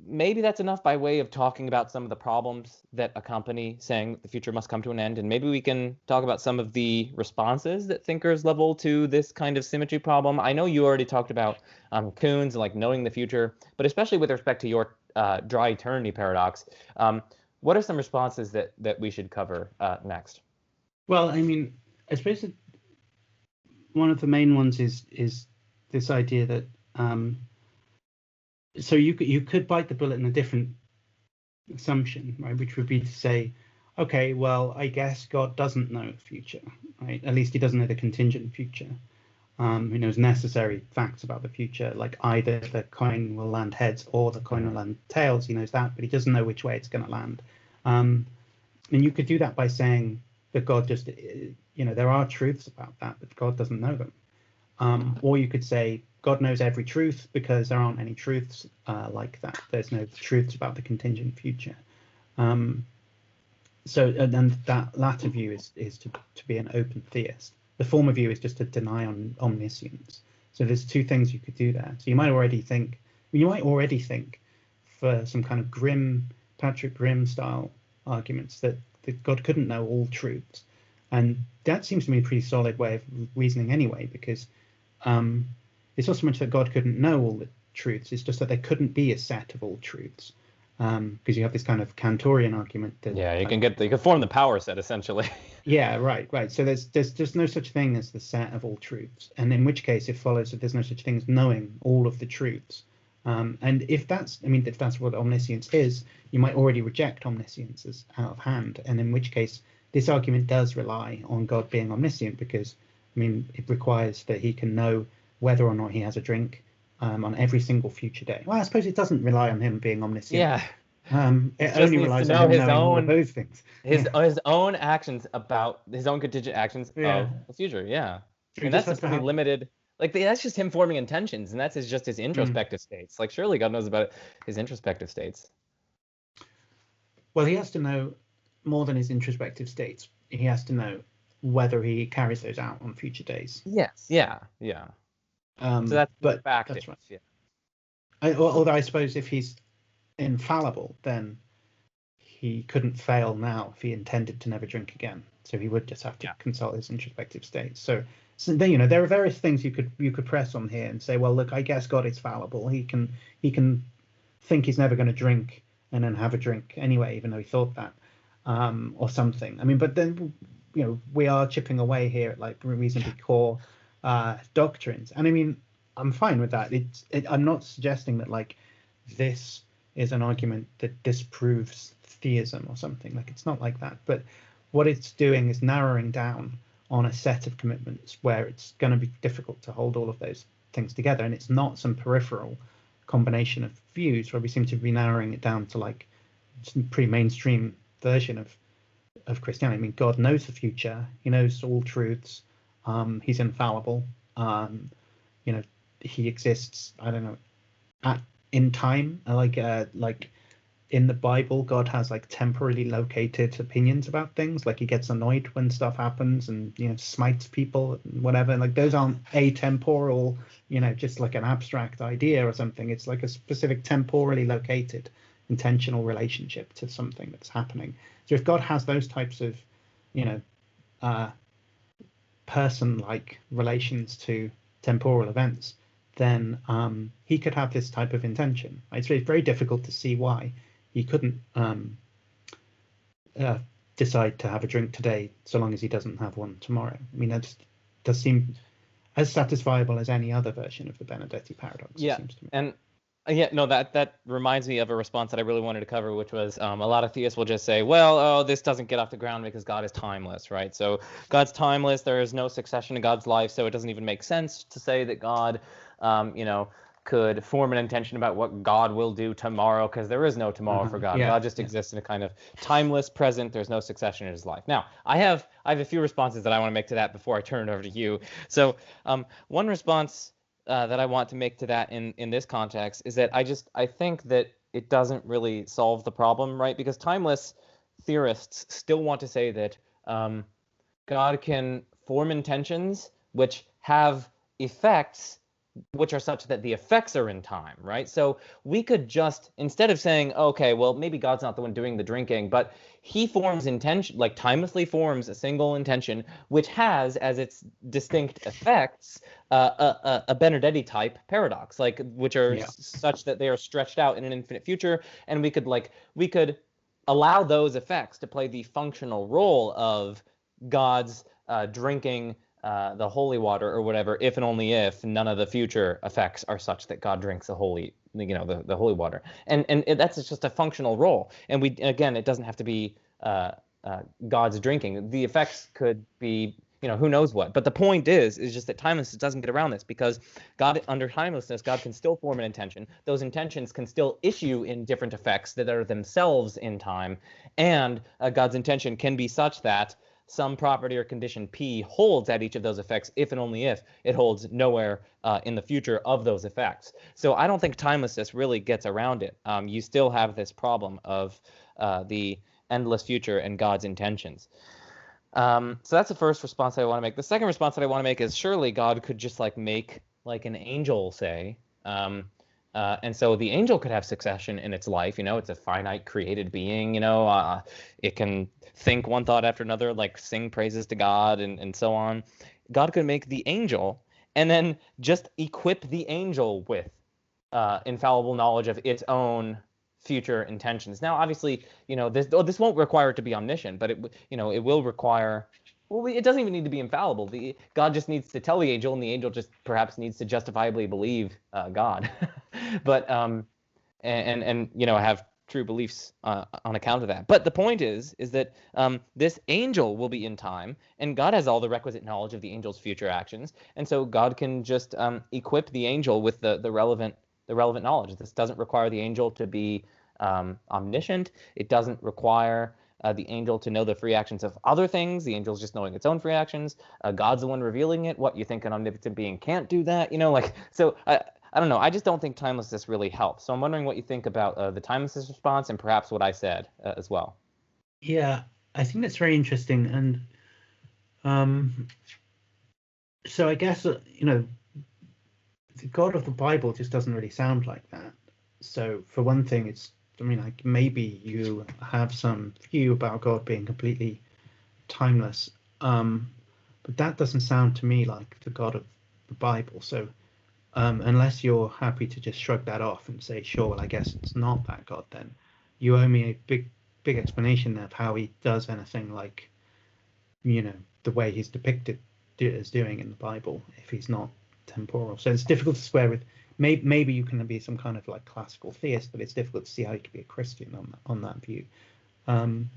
maybe that's enough by way of talking about some of the problems that accompany saying the future must come to an end. And maybe we can talk about some of the responses that thinkers level to this kind of symmetry problem. I know you already talked about Kuhn's, like knowing the future, but especially with respect to your dry eternity paradox, what are some responses that we should cover next? Well, I mean, I suppose that one of the main ones is this idea that so you could bite the bullet in a different assumption, right? Which would be to say, okay, well, I guess God doesn't know the future, right? At least he doesn't know the contingent future. He knows necessary facts about the future, like either the coin will land heads or the coin will land tails. He knows that, but he doesn't know which way it's going to land. And you could do that by saying that God just, there are truths about that, but God doesn't know them. Or you could say, God knows every truth because there aren't any truths like that. There's no truths about the contingent future. So, and then that latter view is to be an open theist. The former view is just to deny omniscience. So there's two things you could do there. So you might already think for some kind of Patrick Grimm style arguments that God couldn't know all truths. And that seems to me a pretty solid way of reasoning anyway, because it's not so much that God couldn't know all the truths, it's just that there couldn't be a set of all truths. Because you have this kind of Kantorian argument that you can form the power set essentially. Yeah, right. So there's no such thing as the set of all truths, and in which case it follows that there's no such thing as knowing all of the truths. And if that's what omniscience is, you might already reject omniscience as out of hand, and in which case this argument does rely on God being omniscient, because it requires that he can know whether or not he has a drink on every single future day. Well, I suppose it doesn't rely on him being omniscient. Yeah. It only relies on him knowing all of those things. His own actions about his own contingent actions of the future. Yeah. And that's just pretty limited. Like that's just him forming intentions, and that's just his introspective states. Like surely God knows about his introspective states. Well, he has to know more than his introspective states. He has to know whether he carries those out on future days. Yes. Yeah. So that's right. Yeah. Although I suppose if he's infallible, then he couldn't fail now if he intended to never drink again. So he would just have to consult his introspective states. So then, there are various things you could press on here and say, well, look, I guess God is fallible. He can think he's never going to drink and then have a drink anyway, even though he thought that, or something. But then we are chipping away here at like reasonably core doctrines, and I'm fine with that. I'm not suggesting that like this is an argument that disproves theism or something. Like it's not like that. But what it's doing is narrowing down on a set of commitments where it's going to be difficult to hold all of those things together, and it's not some peripheral combination of views where we seem to be narrowing it down to like some pretty mainstream version of Christianity. God knows the future. He knows all truths. He's infallible. He exists. I don't know, in time. Like in the Bible, God has like temporally located opinions about things. Like he gets annoyed when stuff happens and smites people and whatever. Like those aren't atemporal. Just like an abstract idea or something. It's like a specific temporally located intentional relationship to something that's happening. So if God has those types of person-like relations to temporal events, then he could have this type of intention. It's very difficult to see why he couldn't decide to have a drink today so long as he doesn't have one tomorrow. That does seem as satisfiable as any other version of the Benardete paradox, it Yeah, seems to me. and yeah, no, that reminds me of a response that I really wanted to cover, which was a lot of theists will just say, well, oh, this doesn't get off the ground because God is timeless, right? So God's timeless. There is no succession to God's life, so it doesn't even make sense to say that God, you know, could form an intention about what God will do tomorrow, because there is no tomorrow for God. Yeah, God just exists in a kind of timeless present. There's no succession in his life. Now, I have a few responses that I want to make to that before I turn it over to you. So, one response that I want to make to that in this context is that I think that it doesn't really solve the problem, right? Because timeless theorists still want to say that God can form intentions which have effects which are such that the effects are in time, right? So we could just, instead of saying, okay, well, maybe God's not the one doing the drinking, but he forms intention, like timelessly forms a single intention, which has as its distinct effects a Benardete type paradox, like which are such that they are stretched out in an infinite future, and we could allow those effects to play the functional role of God's drinking the holy water or whatever, if and only if none of the future effects are such that God drinks the holy, the holy water, and that's just a functional role. And again, it doesn't have to be God's drinking. The effects could be, who knows what. But the point is just that timelessness doesn't get around this, because God, under timelessness, God can still form an intention. Those intentions can still issue in different effects that are themselves in time, and God's intention can be such that some property or condition P holds at each of those effects if and only if it holds nowhere in the future of those effects. So I don't think timelessness really gets around it. You still have this problem of the endless future and God's intentions. So that's the first response I want to make. The second response that I want to make is, surely God could just make like an angel, say, and so the angel could have succession in its life. It's a finite created being. It can think one thought after another, like sing praises to God and so on. God could make the angel and then just equip the angel with infallible knowledge of its own future intentions. Now, obviously, this won't require it to be omniscient, but it will require. Well, it doesn't even need to be infallible. God just needs to tell the angel, and the angel just perhaps needs to justifiably believe God, but and have true beliefs on account of that. But the point is that this angel will be in time, and God has all the requisite knowledge of the angel's future actions, and so God can just equip the angel with the relevant knowledge. This doesn't require the angel to be omniscient. It doesn't require the angel to know the free actions of other things. The angel's just knowing its own free actions. God's the one revealing it. What, you think an omnipotent being can't do that? So I don't know. I just don't think timelessness really helps. So I'm wondering what you think about the timelessness response and perhaps what I said as well. Yeah, I think that's very interesting. And so I guess, the God of the Bible just doesn't really sound like that. So for one thing, maybe you have some view about God being completely timeless, but that doesn't sound to me like the God of the Bible. So unless you're happy to just shrug that off and say, sure, well, I guess it's not that God, then you owe me a big explanation of how he does anything like, the way he's depicted as doing in the Bible, if he's not temporal. So it's difficult to square with. Maybe you can be some kind of like classical theist, but it's difficult to see how you could be a Christian on that view. And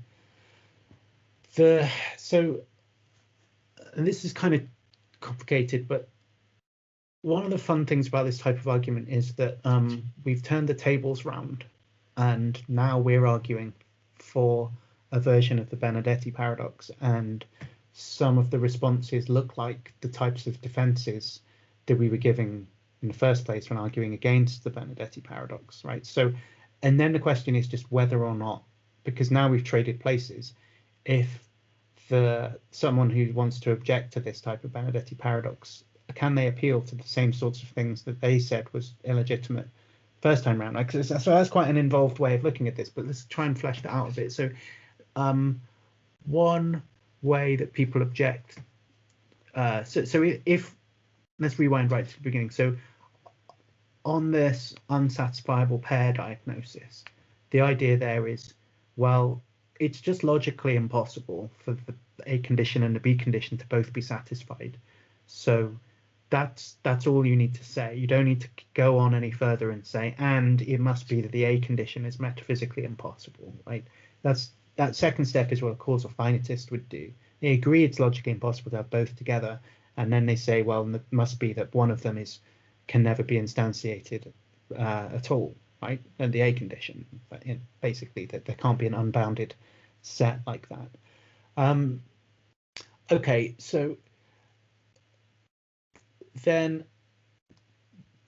this is kind of complicated, but one of the fun things about this type of argument is that we've turned the tables round, and now we're arguing for a version of the Benardete paradox, and some of the responses look like the types of defenses that we were giving in the first place when arguing against the Benardete paradox, right? So, and then the question is just whether or not, because now we've traded places, if someone who wants to object to this type of Benardete paradox, can they appeal to the same sorts of things that they said was illegitimate first time around? So that's quite an involved way of looking at this, but let's try and flesh that out a bit. So one way that people object, so if let's rewind right to the beginning. So on this unsatisfiable pair diagnosis, the idea there is, well, it's just logically impossible for the A condition and the B condition to both be satisfied. So that's all you need to say. You don't need to go on any further and say, and it must be that the A condition is metaphysically impossible, right? That second step is what a causal finitist would do. They agree it's logically impossible to have both together, and then they say, well, it must be that one of them can never be instantiated at all, right? And the A condition, basically, that there can't be an unbounded set like that. Okay, so then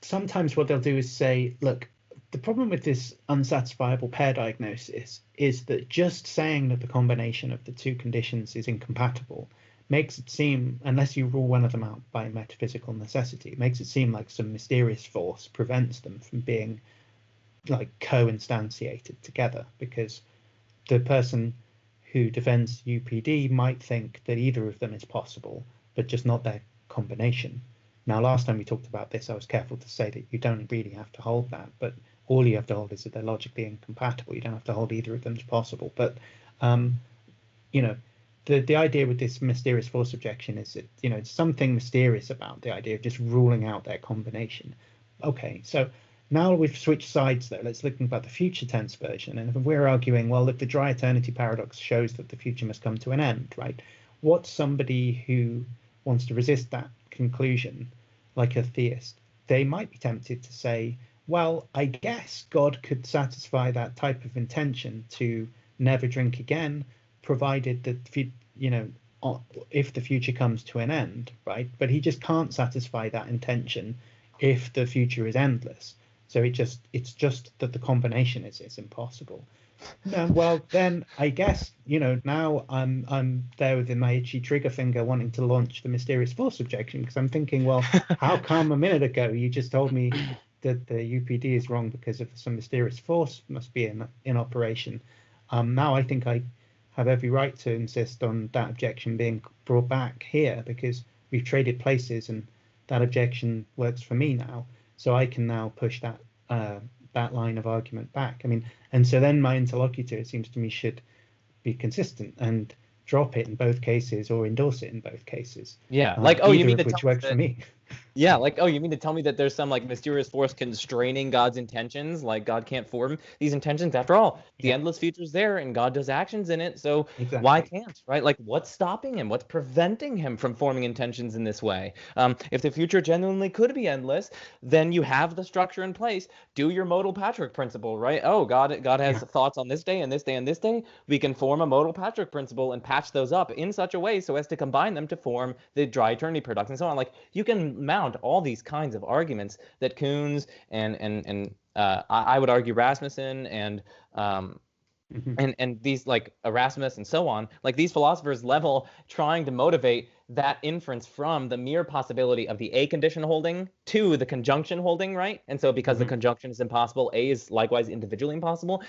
sometimes what they'll do is say, look, the problem with this unsatisfiable pair diagnosis is that just saying that the combination of the two conditions is incompatible makes it seem, unless you rule one of them out by metaphysical necessity, it makes it seem like some mysterious force prevents them from being like co-instantiated together, because the person who defends UPD might think that either of them is possible, but just not their combination. Now, last time we talked about this, I was careful to say that you don't really have to hold that, but all you have to hold is that they're logically incompatible. You don't have to hold either of them as possible. But, you know, the idea with this mysterious force objection is that, you know, it's something mysterious about the idea of just ruling out their combination. Okay, so now we've switched sides though. Let's look about the future tense version. And if we're arguing, well, if the dry eternity paradox shows that the future must come to an end, right? What's somebody who wants to resist that conclusion, like a theist? They might be tempted to say, well, I guess God could satisfy that type of intention to never drink again, provided that, you know, if the future comes to an end, right? But he just can't satisfy that intention if the future is endless. So it's just that the combination is impossible. No, well, then I guess, you know, now I'm there with my itchy trigger finger wanting to launch the mysterious force objection, because I'm thinking, well, how come a minute ago you just told me that the UPD is wrong because of some mysterious force must be in operation? Now I think I have every right to insist on that objection being brought back here, because we've traded places and that objection works for me now. So I can now push that line of argument back. I mean, and so then my interlocutor, it seems to me, should be consistent and drop it in both cases or endorse it in both cases. Yeah, like, oh, you mean either of which works for me. Yeah, like, oh, you mean to tell me that there's some like mysterious force constraining God's intentions? Like God can't form these intentions. After all, the endless future's there and God does actions in it. So why can't, right? Like what's stopping him? What's preventing him from forming intentions in this way? If the future genuinely could be endless, then you have the structure in place. Do your modal Patrick principle, right? Oh, God has thoughts on this day and this day and this day. We can form a modal Patrick principle and patch those up in such a way so as to combine them to form the dry eternity paradox and so on. Like you can mount all these kinds of arguments that Kuhns and I would argue Rasmussen and these like Erasmus and so on, like these philosophers level trying to motivate that inference from the mere possibility of the A condition holding to the conjunction holding, right? And so because the conjunction is impossible, A is likewise individually impossible.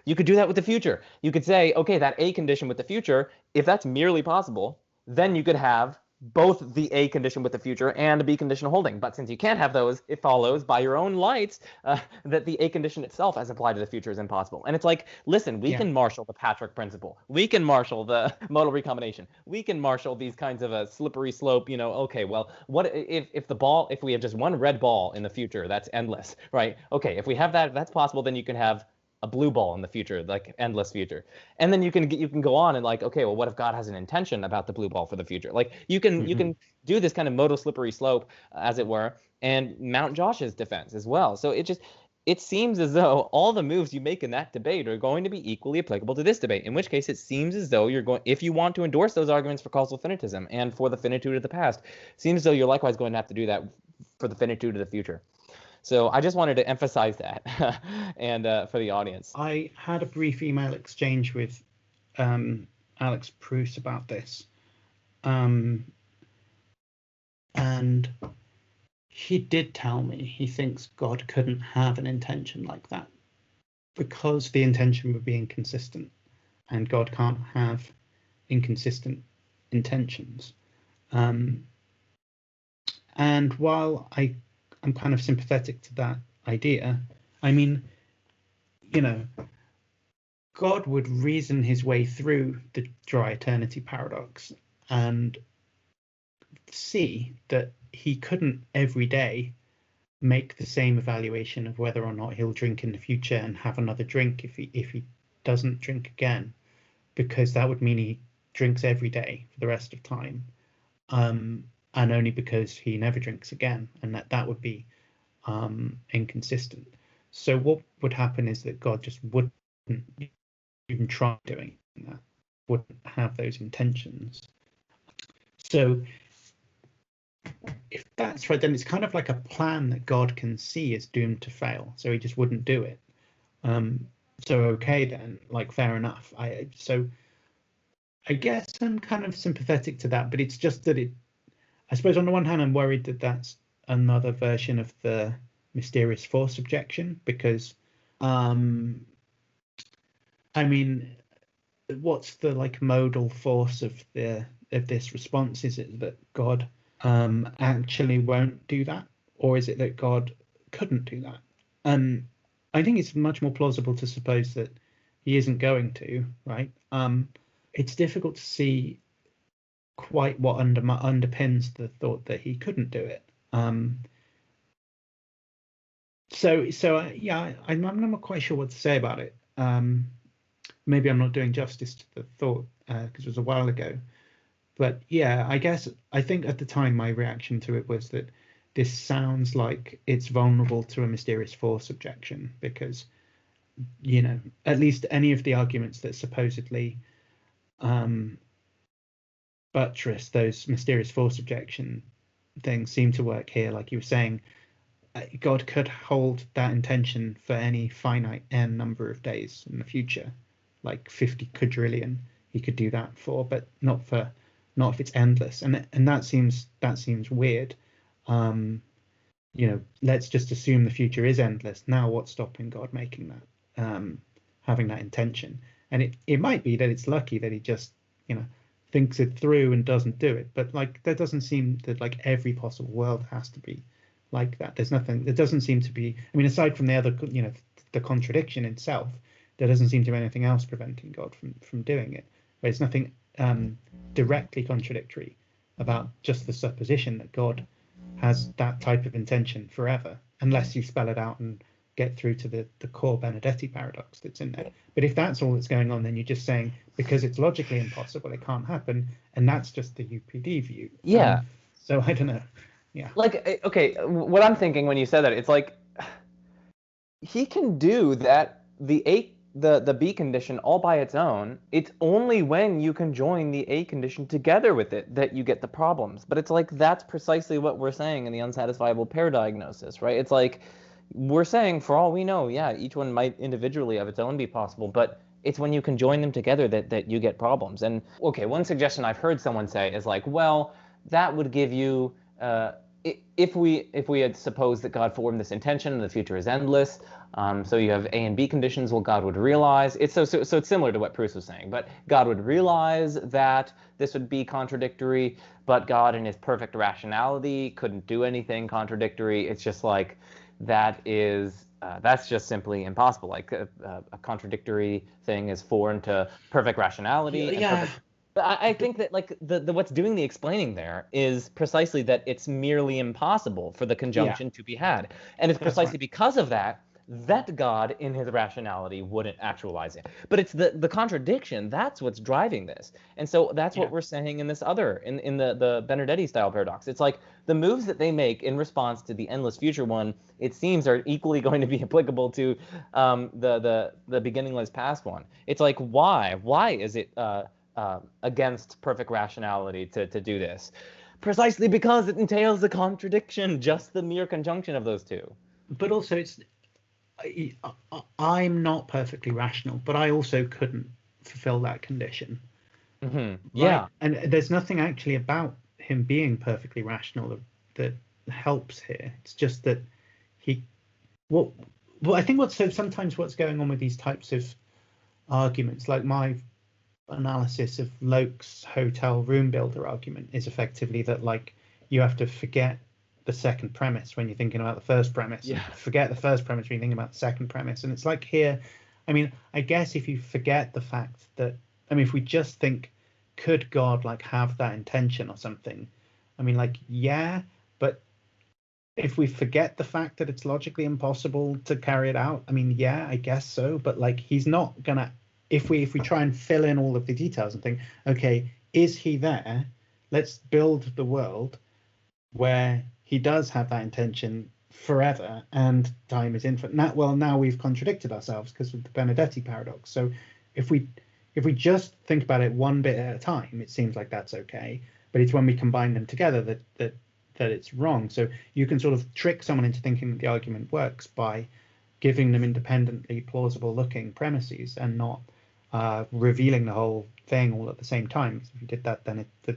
You could do that with the future. You could say, okay, that A condition with the future, if that's merely possible, then you could have both the A condition with the future and a B condition holding. But since you can't have those, it follows by your own lights that the A condition itself as applied to the future is impossible. And it's like, listen, we can marshal the Patrick principle. We can marshal the modal recombination. We can marshal these kinds of a slippery slope, you know, okay, well, what if we have just one red ball in the future that's endless, right? Okay, if we have that, if that's possible, then you can have a blue ball in the future, like endless future. And then you can go on and like, okay, well, what if God has an intention about the blue ball for the future? Like you can do this kind of modal slippery slope, as it were, and mount Josh's defense as well. So it seems as though all the moves you make in that debate are going to be equally applicable to this debate, in which case it seems as though if you want to endorse those arguments for causal finitism and for the finitude of the past, it seems as though you're likewise going to have to do that for the finitude of the future. So I just wanted to emphasize that and for the audience. I had a brief email exchange with Alex Proust about this. And he did tell me he thinks God couldn't have an intention like that because the intention would be inconsistent, and God can't have inconsistent intentions. And while I'm kind of sympathetic to that idea, I mean, you know, God would reason his way through the dry eternity paradox and see that he couldn't every day make the same evaluation of whether or not he'll drink in the future and have another drink if he doesn't drink again, because that would mean he drinks every day for the rest of time, and only because he never drinks again, and that would be inconsistent. So what would happen is that God just wouldn't even try doing that, wouldn't have those intentions. So if that's right, then it's kind of like a plan that God can see is doomed to fail, so he just wouldn't do it. So okay then, like fair enough. I guess I'm kind of sympathetic to that, but it's just that I suppose on the one hand I'm worried that that's another version of the mysterious force objection, because I mean, what's the like modal force of this response? Is it that God actually won't do that, or is it that God couldn't do that? And I think it's much more plausible to suppose that he isn't going to, right? It's difficult to see quite what underpins the thought that he couldn't do it. So yeah, I'm not quite sure what to say about it. Maybe I'm not doing justice to the thought because it was a while ago. But yeah, I think at the time my reaction to it was that this sounds like it's vulnerable to a mysterious force objection, because, you know, at least any of the arguments that supposedly buttress those mysterious force objection things seem to work here. Like you were saying, God could hold that intention for any finite n number of days in the future, like 50 quadrillion. He could do that for, but not if it's endless. And that seems weird. You know, let's just assume the future is endless. Now, what's stopping God making that, having that intention? And it might be that it's lucky that he just, you know, thinks it through and doesn't do it. But like, that doesn't seem that like every possible world has to be like that. There's nothing. There doesn't seem to be. I mean, aside from the other, you know, the contradiction itself, there doesn't seem to be anything else preventing God from doing it. There's nothing directly contradictory about just the supposition that God has that type of intention forever, unless you spell it out and get through to the core Benardete paradox that's in there. But if that's all that's going on, then you're just saying because it's logically impossible, it can't happen, and that's just the UPD view. Yeah. So I don't know. Yeah. Like, okay, what I'm thinking when you said that, it's like he can do that, the B condition all by its own. It's only when you can join the A condition together with it that you get the problems. But it's like that's precisely what we're saying in the unsatisfiable pair diagnosis, right? It's like we're saying, for all we know, yeah, each one might individually of its own be possible, but it's when you can join them together that you get problems. And okay, one suggestion I've heard someone say is like, well, that would give you if we had supposed that God formed this intention and the future is endless, so you have A and B conditions, well, God would realize it's so it's similar to what Proust was saying, but God would realize that this would be contradictory, but God in his perfect rationality couldn't do anything contradictory. It's just like that's just simply impossible. Like a contradictory thing is foreign to perfect rationality. Yeah. But I think that like the what's doing the explaining there is precisely that it's merely impossible for the conjunction to be had, and it's precisely because of that God in his rationality wouldn't actualize it. But it's the contradiction that's what's driving this, and so that's what we're saying in this other in the Benardete style paradox. It's like the moves that they make in response to the endless future one, it seems, are equally going to be applicable to the beginningless past one. It's like why is it against perfect rationality to do this? Precisely because it entails a contradiction, just the mere conjunction of those two. But also, I'm not perfectly rational, but I also couldn't fulfill that condition. Mm-hmm. Right? Yeah. And there's nothing actually about him being perfectly rational that helps here. It's just that I think sometimes what's going on with these types of arguments, like my analysis of Locke's hotel room builder argument, is effectively that like you have to forget the second premise when you're thinking about the first premise. Yeah. Forget the first premise when you're thinking about the second premise. And it's like here, I mean, I guess if you forget the fact that, I mean, if we just think, could God like have that intention or something? I mean, like, yeah, but if we forget the fact that it's logically impossible to carry it out, I mean, yeah, I guess so, but like he's not gonna, if we try and fill in all of the details and think, okay, is he there? Let's build the world where he does have that intention forever and time is infinite. Now we've contradicted ourselves because of the Benardete paradox. So if we just think about it one bit at a time, it seems like that's okay. But it's when we combine them together that it's wrong. So you can sort of trick someone into thinking that the argument works by giving them independently plausible looking premises and not revealing the whole thing all at the same time. If you did that, then the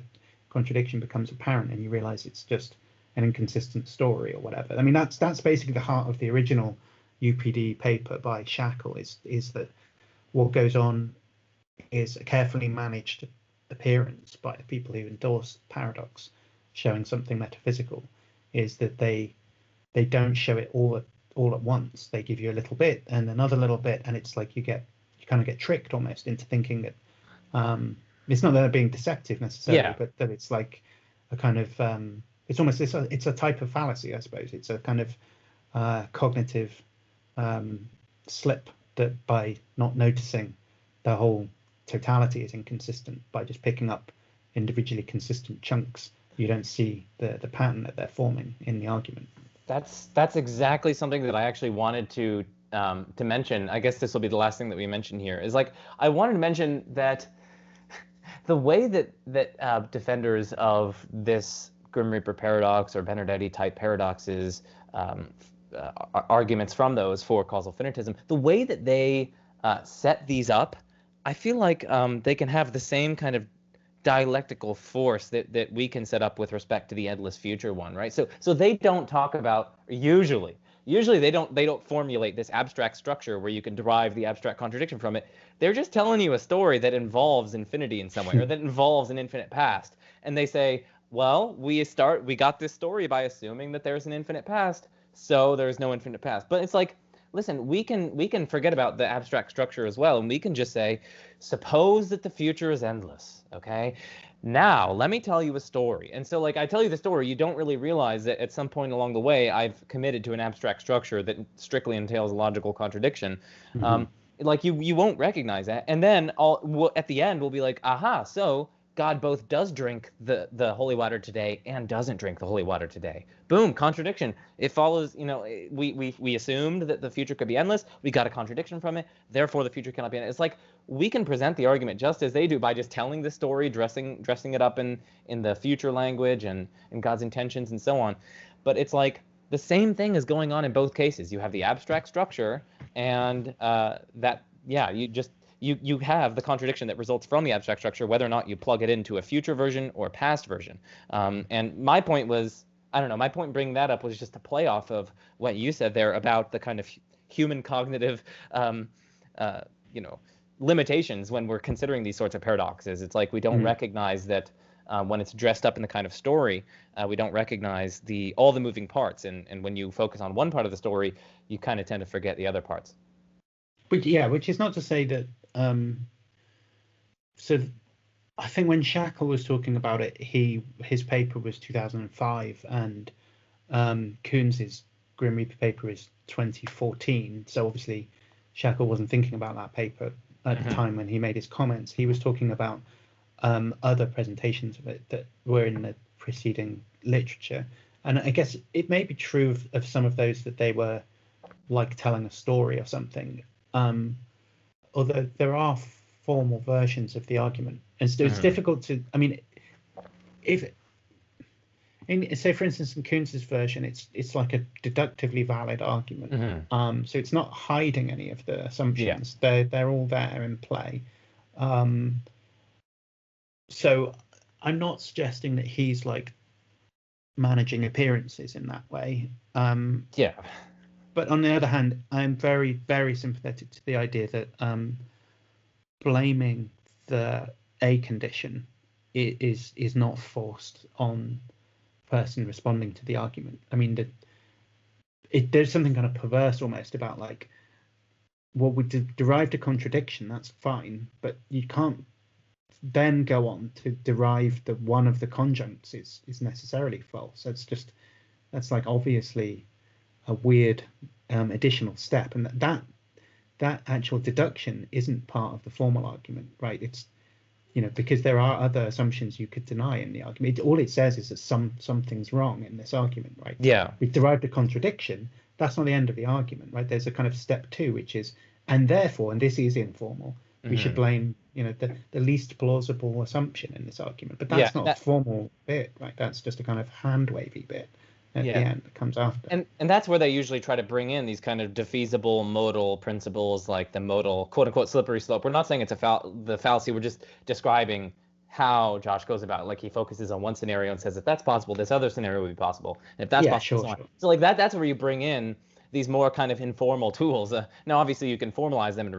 contradiction becomes apparent and you realize it's just an inconsistent story or whatever. I mean, that's basically the heart of the original UPD paper by Shackle, is that what goes on is a carefully managed appearance by the people who endorse paradox showing something metaphysical, is that they don't show it all at once. They give you a little bit and another little bit, and it's like you kind of get tricked almost into thinking that it's not that they're being deceptive necessarily, but that it's like a kind of it's a type of fallacy, I suppose. It's a kind of cognitive slip that by not noticing the whole totality is inconsistent, by just picking up individually consistent chunks, you don't see the pattern that they're forming in the argument. That's exactly something that I actually wanted to mention. I guess this will be the last thing that we mention here. Is like I wanted to mention that the way that defenders of this Grim Reaper paradox or Benardete type paradoxes, arguments from those for causal finitism, the way that they set these up, I feel like they can have the same kind of dialectical force that we can set up with respect to the endless future one, right? So they don't talk about usually they don't formulate this abstract structure where you can derive the abstract contradiction from it. They're just telling you a story that involves infinity in some way, or that involves an infinite past, and they say, well, we got this story by assuming that there's an infinite past, so there's no infinite past. But it's like, listen, we can forget about the abstract structure as well, and we can just say, suppose that the future is endless, okay? Now, let me tell you a story. And so, like, I tell you the story, you don't really realize that at some point along the way, I've committed to an abstract structure that strictly entails a logical contradiction. Mm-hmm. Like, you won't recognize that. And then at the end, we'll be like, aha, so God both does drink the holy water today and doesn't drink the holy water today. Boom, contradiction. It follows, we assumed that the future could be endless. We got a contradiction from it. Therefore, the future cannot be endless. It's like we can present the argument just as they do by just telling the story, dressing it up in the future language and God's intentions and so on. But it's like the same thing is going on in both cases. You have the abstract structure and you have the contradiction that results from the abstract structure, whether or not you plug it into a future version or a past version. And my point was, my point in bringing that up was just to play off of what you said there about the kind of human cognitive, limitations when we're considering these sorts of paradoxes. It's like we don't recognize that when it's dressed up in the kind of story, we don't recognize all the moving parts. And when you focus on one part of the story, you kind of tend to forget the other parts. Which is not to say that. So I think when Shackle was talking about it, his paper was 2005, and Koons's Grim Reaper paper is 2014. So obviously Shackle wasn't thinking about that paper at the time when he made his comments. He was talking about other presentations of it that were in the preceding literature, and I guess it may be true of some of those that they were like telling a story or something. Although there are formal versions of the argument, and so it's difficult to. I mean, say for instance in Koons's version, it's like a deductively valid argument. So it's not hiding any of the assumptions. Yeah. They're all there in play. So I'm not suggesting that he's like managing appearances in that way. But on the other hand, I'm very, very sympathetic to the idea that blaming the A condition is not forced on the person responding to the argument. I mean, there's something kind of perverse almost about like, well, we derived a contradiction, that's fine, but you can't then go on to derive that one of the conjuncts is necessarily false. It's just That's like obviously a weird additional step, and that actual deduction isn't part of the formal argument, right? It's, because there are other assumptions you could deny in the argument. All it says is that something's wrong in this argument, right? Yeah. We've derived a contradiction. That's not the end of the argument, right? There's a kind of step two, which is, and therefore, and this is informal, we should blame, the least plausible assumption in this argument. But that's not a formal bit, right? That's just a kind of hand wavy bit at the end that comes after. And that's where they usually try to bring in these kind of defeasible modal principles, like the modal quote unquote slippery slope. We're not saying it's the fallacy. We're just describing how Josh goes about it. Like he focuses on one scenario and says, if that's possible, this other scenario would be possible. And if that's possible, sure. So like that's where you bring in these more kind of informal tools. Now, obviously, you can formalize them and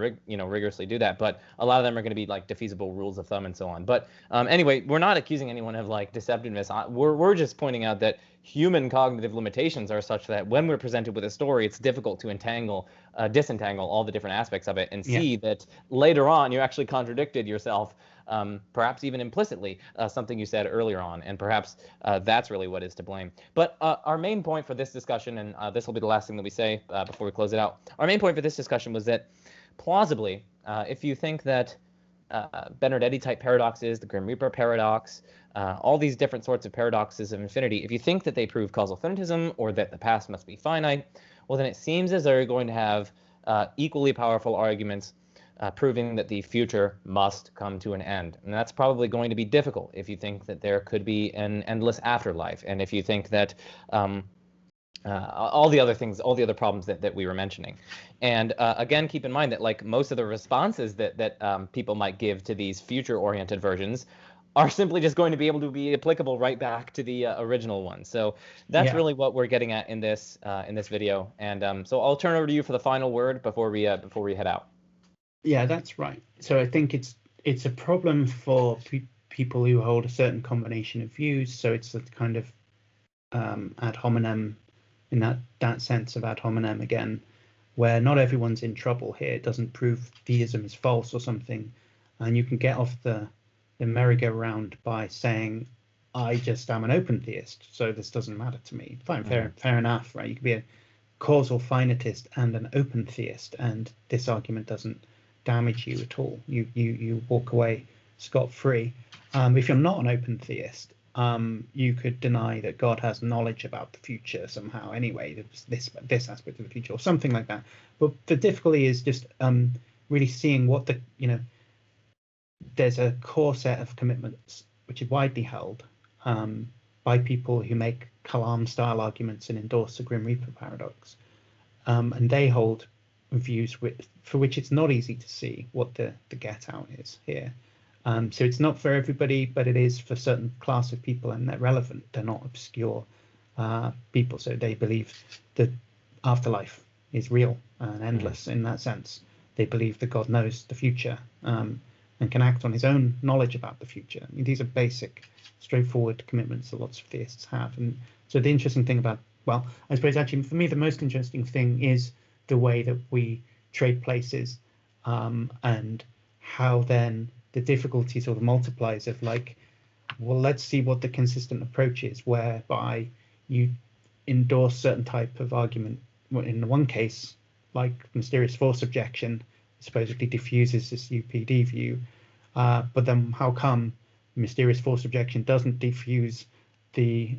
rigorously do that, but a lot of them are going to be like defeasible rules of thumb and so on. But anyway, we're not accusing anyone of like deceptiveness. We're just pointing out that human cognitive limitations are such that when we're presented with a story, it's difficult to disentangle all the different aspects of it and see that later on you actually contradicted yourself. Perhaps even implicitly, something you said earlier on, and perhaps that's really what is to blame. But our main point for this discussion, and this will be the last thing that we say before we close it out, our main point for this discussion was that plausibly, if you think that Benardete-type paradoxes, the Grim Reaper paradox, all these different sorts of paradoxes of infinity, if you think that they prove causal finitism or that the past must be finite, well, then it seems as though you're going to have equally powerful arguments proving that the future must come to an end. And that's probably going to be difficult if you think that there could be an endless afterlife, and if you think that all the other things, all the other problems that we were mentioning. And again, keep in mind that like most of the responses that people might give to these future-oriented versions are simply just going to be able to be applicable right back to the original one. So that's really what we're getting at in this video. And so I'll turn over to you for the final word before we head out. Yeah, that's right. So I think it's a problem for people who hold a certain combination of views. So it's a kind of ad hominem, in that sense of ad hominem again, where not everyone's in trouble here. It doesn't prove theism is false or something, and you can get off the merry-go-round by saying, I just am an open theist, so this doesn't matter to me. Fine, fair enough, right? You can be a causal finitist and an open theist, and this argument doesn't damage you at all. You walk away scot-free. If you're not an open theist, you could deny that God has knowledge about the future somehow anyway, this aspect of the future or something like that. But the difficulty is just really seeing what there's a core set of commitments which is widely held by people who make Kalam style arguments and endorse the Grim Reaper paradox, and they hold views for which it's not easy to see what the get out is here. So it's not for everybody, but it is for a certain class of people, and they're relevant. They're not obscure people. So they believe that afterlife is real and endless in that sense. They believe that God knows the future and can act on his own knowledge about the future. I mean, these are basic, straightforward commitments that lots of theists have. And so the interesting thing about, well, I suppose actually for me, the most interesting thing is the way that we trade places and how then the difficulty sort of multiplies of like, well, let's see what the consistent approach is, whereby you endorse certain type of argument. In one case, like mysterious force objection, supposedly diffuses this UPD view, but then how come mysterious force objection doesn't diffuse the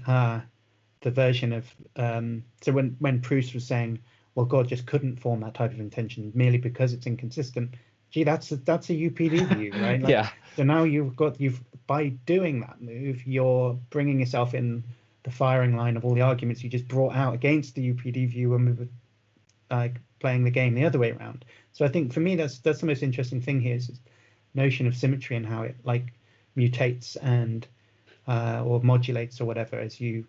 version of so when Proust was saying, well, God just couldn't form that type of intention merely because it's inconsistent. Gee, that's a UPD view, right? Like, Yeah. So now by doing that move, you're bringing yourself in the firing line of all the arguments you just brought out against the UPD view when we were playing the game the other way around. So I think for me that's the most interesting thing here is this notion of symmetry and how it like mutates and or modulates or whatever as you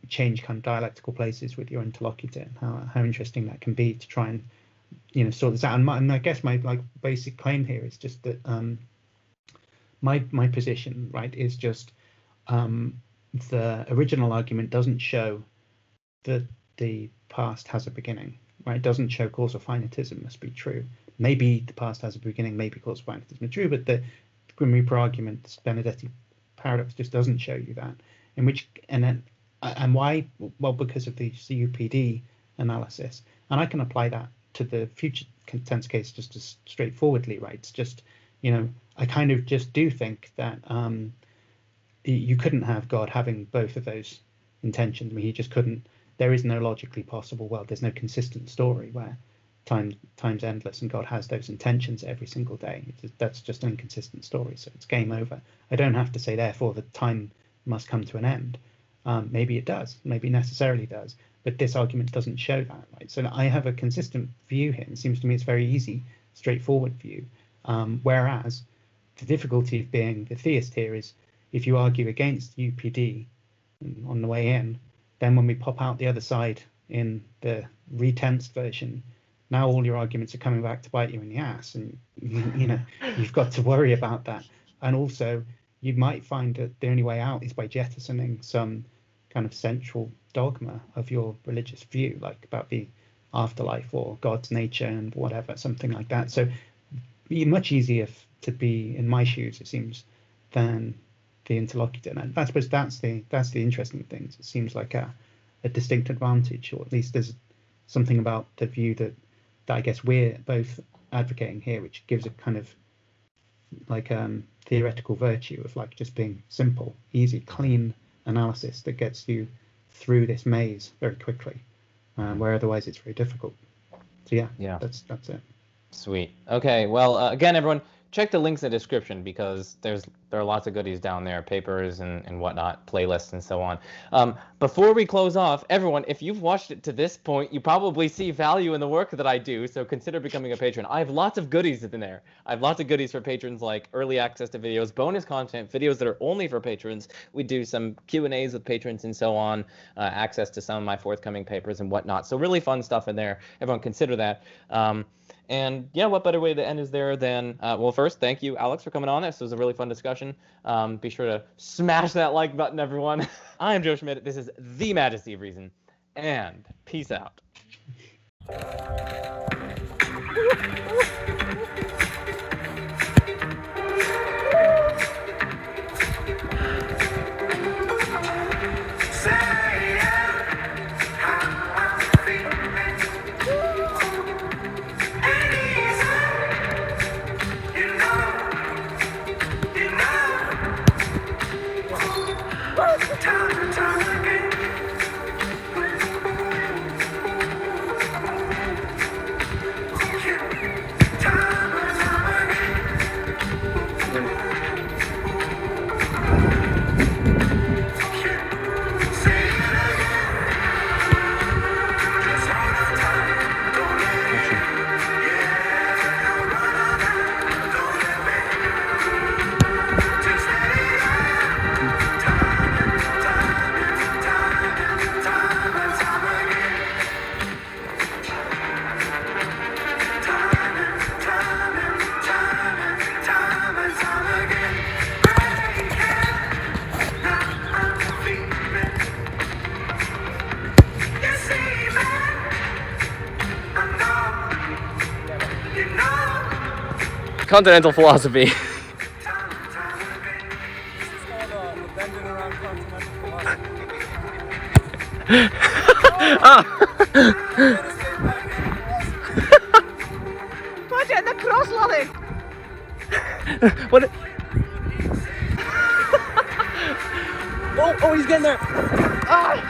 change kind of dialectical places with your interlocutor. How interesting that can be to try and sort this out. And I guess my like basic claim here is just that my position, right, is just the original argument doesn't show that the past has a beginning, right? It doesn't show causal finitism must be true. Maybe the past has a beginning, maybe causal finitism is true, but the Grim Reaper argument, Benardete Paradox, just doesn't show you that. And then And why? Well, because of the CUPD analysis, and I can apply that to the future tense case just as straightforwardly, right? It's just, I kind of just do think that you couldn't have God having both of those intentions. I mean, he just couldn't. There is no logically possible world. There's no consistent story where time's endless and God has those intentions every single day. That's just an inconsistent story. So it's game over. I don't have to say therefore that time must come to an end. Maybe it does. Maybe necessarily does. But this argument doesn't show that, right? So I have a consistent view here. It seems to me it's very easy, straightforward view. Whereas the difficulty of being the theist here is if you argue against UPD on the way in, then when we pop out the other side in the retensed version, now all your arguments are coming back to bite you in the ass, and you've got to worry about that. And also, you might find that the only way out is by jettisoning some kind of central dogma of your religious view, like about the afterlife or God's nature and whatever, something like that. So, be much easier to be in my shoes, it seems, than the interlocutor. And I suppose that's the interesting thing. It seems like a distinct advantage, or at least there's something about the view that I guess we're both advocating here, which gives a kind of like theoretical virtue of like just being simple, easy, clean analysis that gets you through this maze very quickly, where otherwise it's very difficult. So yeah, that's it. Sweet. Okay. Well, again, everyone, check the links in the description because there are lots of goodies down there, papers and whatnot, playlists and so on. Before we close off, everyone, if you've watched it to this point, you probably see value in the work that I do, so consider becoming a patron. I have lots of goodies in there. I have lots of goodies for patrons, like early access to videos, bonus content, videos that are only for patrons. We do some Q&As with patrons and so on, access to some of my forthcoming papers and whatnot. So really fun stuff in there. Everyone consider that. And yeah, what better way to end is there than, well, first, thank you, Alex, for coming on. This was a really fun discussion. Be sure to smash that like button, everyone. I am Joe Schmidt. This is The Majesty of Reason, and peace out. Continental philosophy. This is called the bending around continental philosophy. Watch it, the cross lolly. What? Oh, he's getting there. Ah.